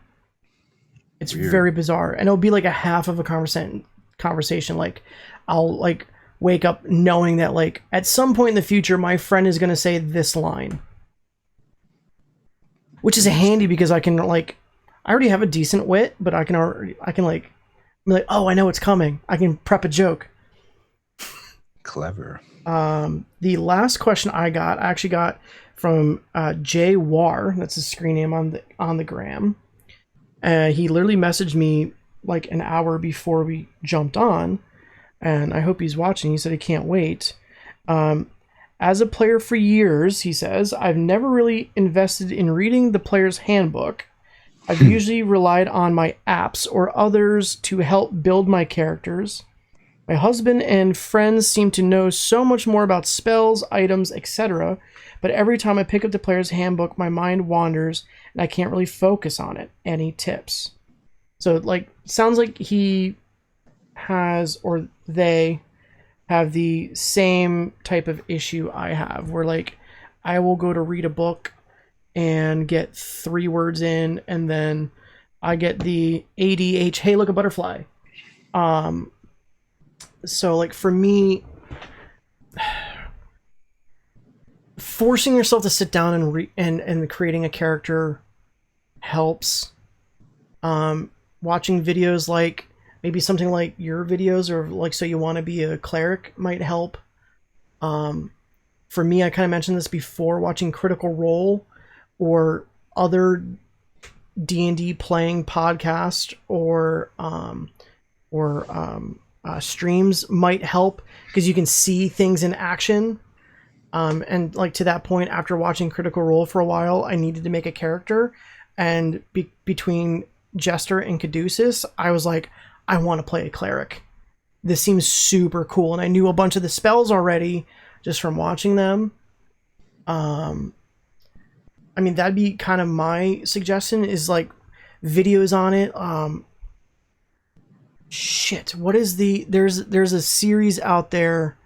It's weird. Very bizarre. And it'll be like a half of a conversation. Like I'll like wake up knowing that like at some point in the future, my friend is going to say this line, which is handy because I can like, I already have a decent wit, but I can like, be like, oh, I know it's coming. I can prep a joke. Clever. The last question I actually got from Jay War. That's his screen name on the gram. He literally messaged me like an hour before we jumped on, and I hope he's watching. He said he can't wait. As a player for years, he says, I've never really invested in reading the player's handbook. I've usually relied on my apps or others to help build my characters. My husband and friends seem to know so much more about spells, items, etc., but every time I pick up the player's handbook, my mind wanders and I can't really focus on it. Any tips? So, like, sounds like he has, or they have the same type of issue I have, where, like, I will go to read a book and get 3 words in, and then I get the ADH, hey, look, a butterfly. So, like, for me, forcing yourself to sit down and creating a character helps. Watching videos like maybe something like your videos, or like So You Want to Be a Cleric, might help. For me, I kind of mentioned this before, watching Critical Role or other D&D playing podcast or streams might help, because you can see things in action. And like to that point, after watching Critical Role for a while, I needed to make a character, and between Jester and Caduceus, I was like, I want to play a cleric. This seems super cool, and I knew a bunch of the spells already just from watching them. I mean, that'd be kind of my suggestion, is like videos on it. What is there's a series out there.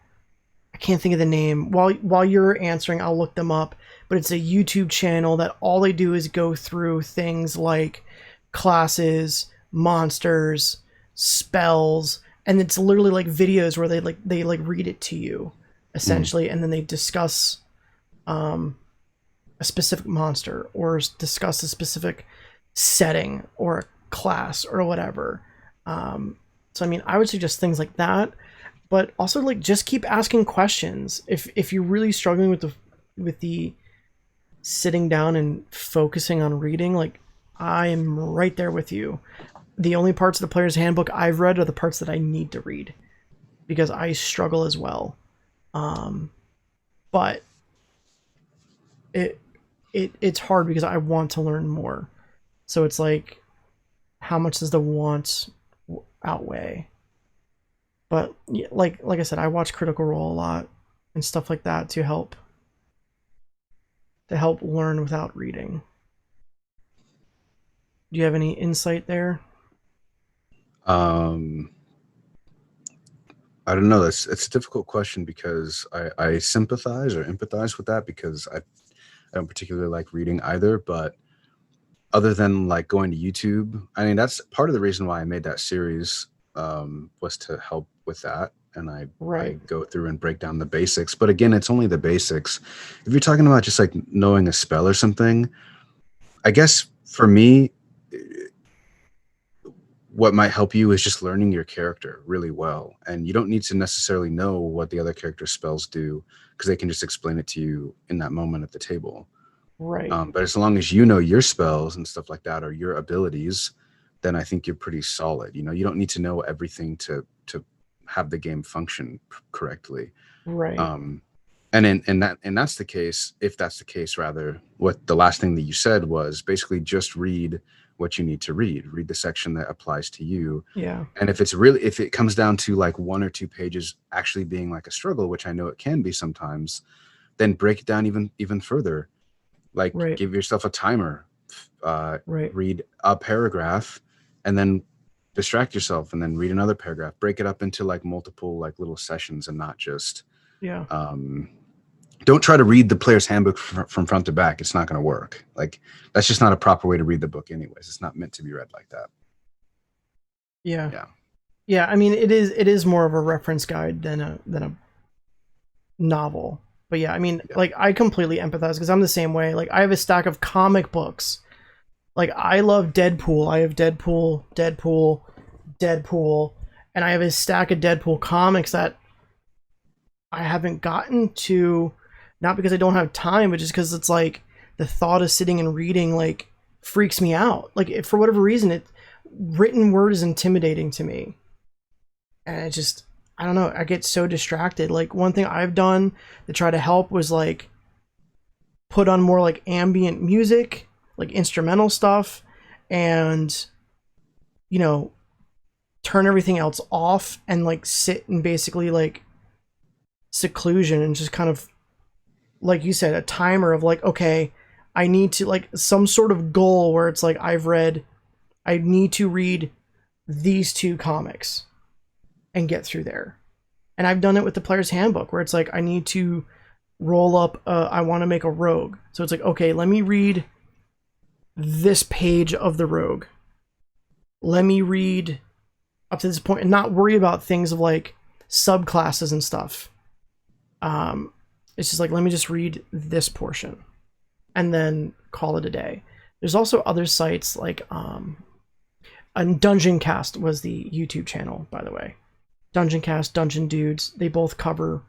I can't think of the name. While you're answering, I'll look them up. But it's a YouTube channel that all they do is go through things like classes, monsters, spells, and it's literally like videos where they read it to you, essentially, and then they discuss a specific monster or discuss a specific setting or a class or whatever. So I mean, I would suggest things like that, but also like just keep asking questions. If you're really struggling with the sitting down and focusing on reading, like I am right there with you. The only parts of the player's handbook I've read are the parts that I need to read because I struggle as well. But it's hard because I want to learn more. So it's like, how much does the want outweigh? But like I said, I watch Critical Role a lot and stuff like that to help learn without reading. Do you have any insight there? I don't know. It's a difficult question because I sympathize or empathize with that because I don't particularly like reading either. But other than like going to YouTube, I mean, that's part of the reason why I made that series, was to help with that. And I go through and break down the basics. But again, it's only the basics. If you're talking about just like knowing a spell or something, I guess for me, what might help you is just learning your character really well. And you don't need to necessarily know what the other character's spells do because they can just explain it to you in that moment at the table. Right. But as long as you know your spells and stuff like that or your abilities, then I think you're pretty solid. You know, you don't need to know everything to have the game function correctly. Right. And that's the case. If that's the case, rather, what the last thing that you said was basically just read what you need to read the section that applies to you. Yeah. And if it comes down to like 1 or 2 pages actually being like a struggle, which I know it can be sometimes, then break it down even further. Like give yourself a timer, read a paragraph and then distract yourself and then read another paragraph, break it up into like multiple like little sessions and not just, don't try to read the player's handbook from front to back. It's not going to work. Like that's just not a proper way to read the book anyways. It's not meant to be read like that. Yeah. I mean, it is more of a reference guide than a novel. But yeah, I mean, like I completely empathize because I'm the same way. Like I have a stack of comic books. Like I love Deadpool. I have Deadpool, and I have a stack of Deadpool comics that I haven't gotten to, not because I don't have time, but just because it's like the thought of sitting and reading like freaks me out. Like for whatever reason, written word is intimidating to me. And it just, I don't know, I get so distracted. Like one thing I've done to try to help was like put on more like ambient music, like instrumental stuff, and, you know, turn everything else off and like sit and basically like seclusion and just kind of, like you said, a timer of like, okay, I need to like some sort of goal where it's like I need to read these 2 comics and get through there. And I've done it with the player's handbook where it's like I need to roll up I want to make a rogue. So it's like, okay, let me read this page of the rogue. Let me read up to this point and not worry about things of like subclasses and stuff. It's just like, let me just read this portion and then call it a day. There's also other sites like, and Dungeon Cast was the YouTube channel, by the way. Dungeon Cast, Dungeon Dudes, they both cover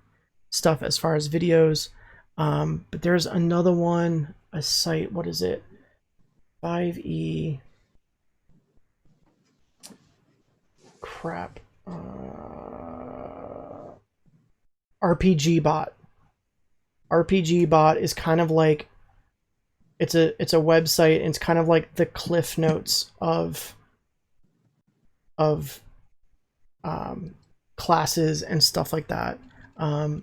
stuff as far as videos. But there's another one, a site, what is it? 5e. Crap. RPG Bot. RPG Bot is kind of like, it's a website, and it's kind of like the Cliff Notes of classes and stuff like that. Oh,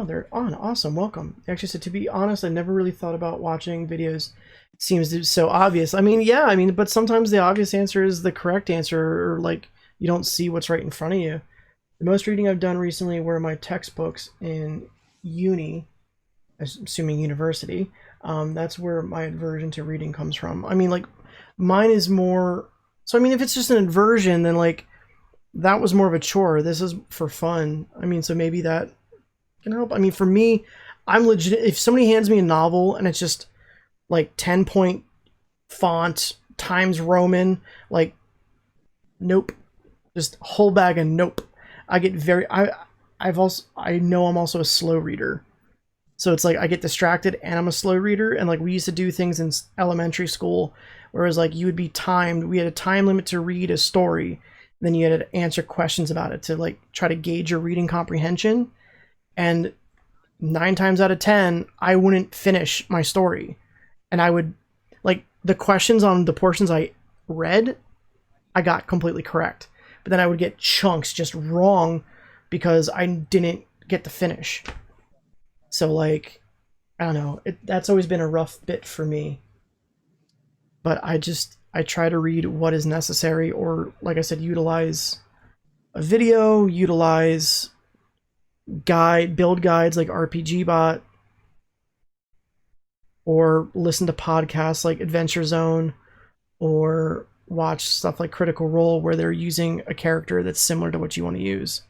they're on. Awesome. Welcome. They actually said, to be honest, I never really thought about watching videos. It seems so obvious. I mean, yeah, I mean, but sometimes the obvious answer is the correct answer, or like you don't see what's right in front of you. The most reading I've done recently were my textbooks in uni, assuming university. That's where my aversion to reading comes from. I mean, like, mine is more. So, I mean, if it's just an aversion, then, like, that was more of a chore. This is for fun. I mean, so maybe that can help. I mean, for me, I'm legit. If somebody hands me a novel and it's just, like, 10-point font, Times Roman, like, nope. Just whole bag of nope. I get very. I know I'm also a slow reader. So it's like I get distracted and I'm a slow reader. And like we used to do things in elementary school where it was like you would be timed. We had a time limit to read a story. Then you had to answer questions about it to like try to gauge your reading comprehension. And 9 times out of 10, I wouldn't finish my story. And I would, like, the questions on the portions I read, I got completely correct. But then I would get chunks just wrong because I didn't get the finish. So, like, I don't know. That's always been a rough bit for me. But I try to read what is necessary, or, like I said, utilize a video, utilize build guides like RPG Bot, or listen to podcasts like Adventure Zone, or watch stuff like Critical Role where they're using a character that's similar to what you want to use.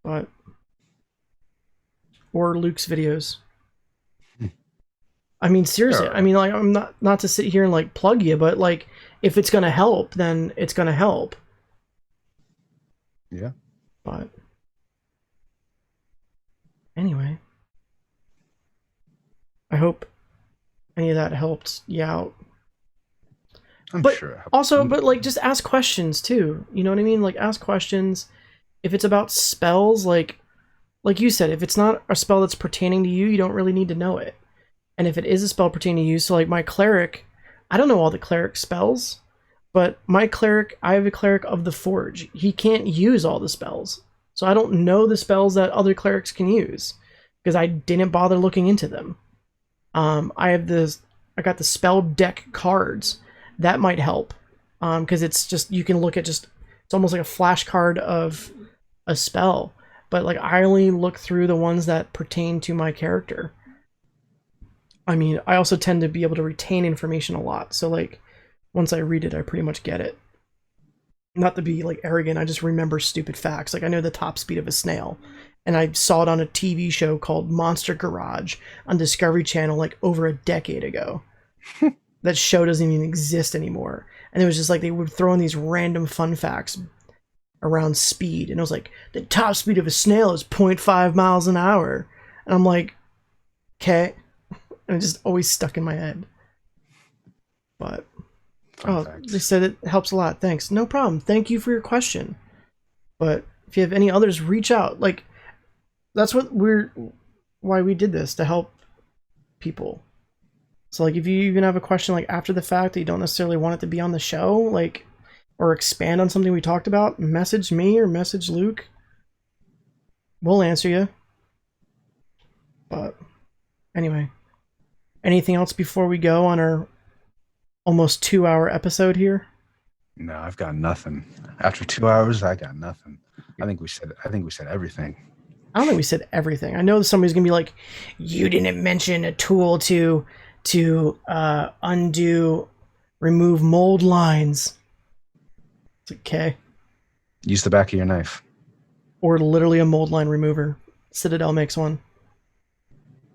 But or Luke's videos. I mean, seriously, I mean, like, I'm not to sit here and like plug you, but like if it's gonna help, then it's gonna help. Yeah. But anyway, I hope any of that helped you out. I'm but sure. Also, but like, just ask questions too. You know what I mean? Like, ask questions. If it's about spells, like you said, if it's not a spell that's pertaining to you, you don't really need to know it. And if it is a spell pertaining to you, so like my cleric, I don't know all the cleric spells, but my cleric, I have a cleric of the Forge. He can't use all the spells. So I don't know the spells that other clerics can use because I didn't bother looking into them. I got the spell deck cards. That might help. Because it's just, you can look at it's almost like a flashcard of a spell. But like, I only look through the ones that pertain to my character. I mean, I also tend to be able to retain information a lot. So like, once I read it, I pretty much get it. Not to be like arrogant, I just remember stupid facts. Like, I know the top speed of a snail. And I saw it on a TV show called Monster Garage on Discovery Channel like over a decade ago. That show doesn't even exist anymore. And it was just like they would throw in these random fun facts around speed. And it was like, the top speed of a snail is 0.5 miles an hour. And I'm like, okay. And it just always stuck in my head. But, they said it helps a lot. Thanks. No problem. Thank you for your question. But if you have any others, reach out. Like, that's why we did this, to help people. So like, if you even have a question like after the fact that you don't necessarily want it to be on the show, like, or expand on something we talked about, message me or message Luke. We'll answer you. But anyway, anything else before we go on our almost 2-hour episode here? No, I've got nothing. After 2 hours, I got nothing. I think we said everything. I don't think we said everything. I know somebody's gonna be like, you didn't mention a tool to remove mold lines. It's okay. Use the back of your knife. Or literally a mold line remover. Citadel makes one.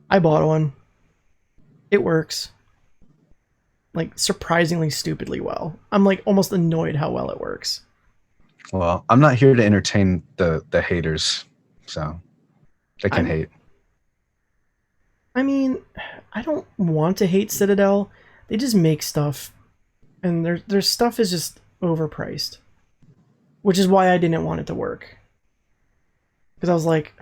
I bought one. It works. Like, surprisingly stupidly well. I'm like almost annoyed how well it works. Well, I'm not here to entertain the haters, so they can hate. I mean, I don't want to hate Citadel. They just make stuff, and their stuff is just overpriced, which is why I didn't want it to work. Because I was like,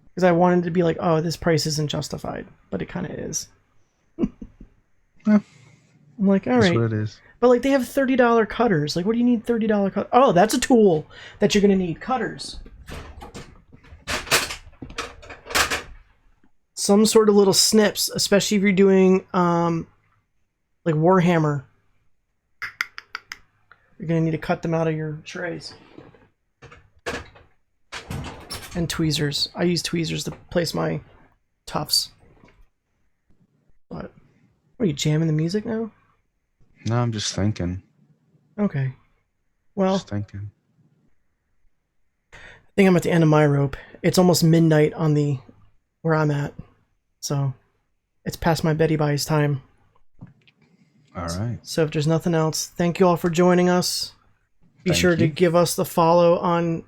because I wanted to be like, oh, this price isn't justified, but it kind of is. Yeah. I'm like, all right. That's what it is. But like, they have $30 cutters. Like, what do you need $30 cutters? Oh, that's a tool that you're gonna need. Cutters. Some sort of little snips, especially if you're doing like Warhammer. You're gonna need to cut them out of your trays. And tweezers. I use tweezers to place my tufts. What? Are you jamming the music now? No, I'm just thinking. Okay. Well, just thinking. I think I'm at the end of my rope. It's almost midnight on the where I'm at, so it's past my Betty Buys time. All right. So if there's nothing else, thank you all for joining us. Be sure to give us the follow on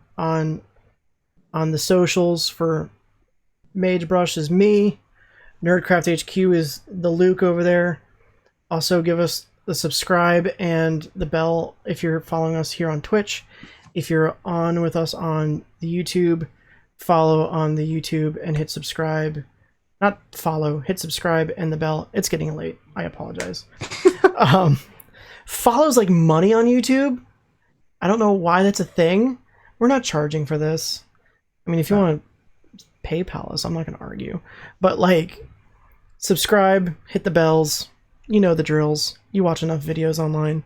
the socials. For Magebrush is me. Nerdcraft HQ is the Luke over there. Also give us the subscribe and the bell if you're following us here on Twitch. If you're on with us on the YouTube, follow on the YouTube and hit subscribe. Not follow, hit subscribe and the bell. It's getting late. I apologize. Follows like money on YouTube. I don't know why that's a thing. We're not charging for this. I mean, if you want to PayPal us, I'm not going to argue. But like, subscribe, hit the bells. You know the drills. You watch enough videos online.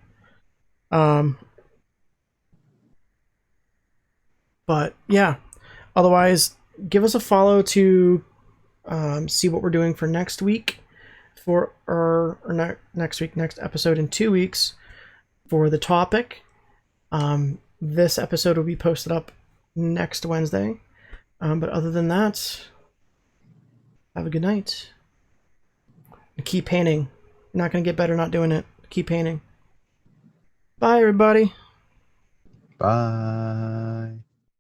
But yeah, otherwise, give us a follow to see what we're doing for next week, for next episode in 2 weeks for the topic. This episode will be posted up next Wednesday. But other than that, have a good night. And keep painting. You're not going to get better not doing it. Keep painting. Bye, everybody. Bye.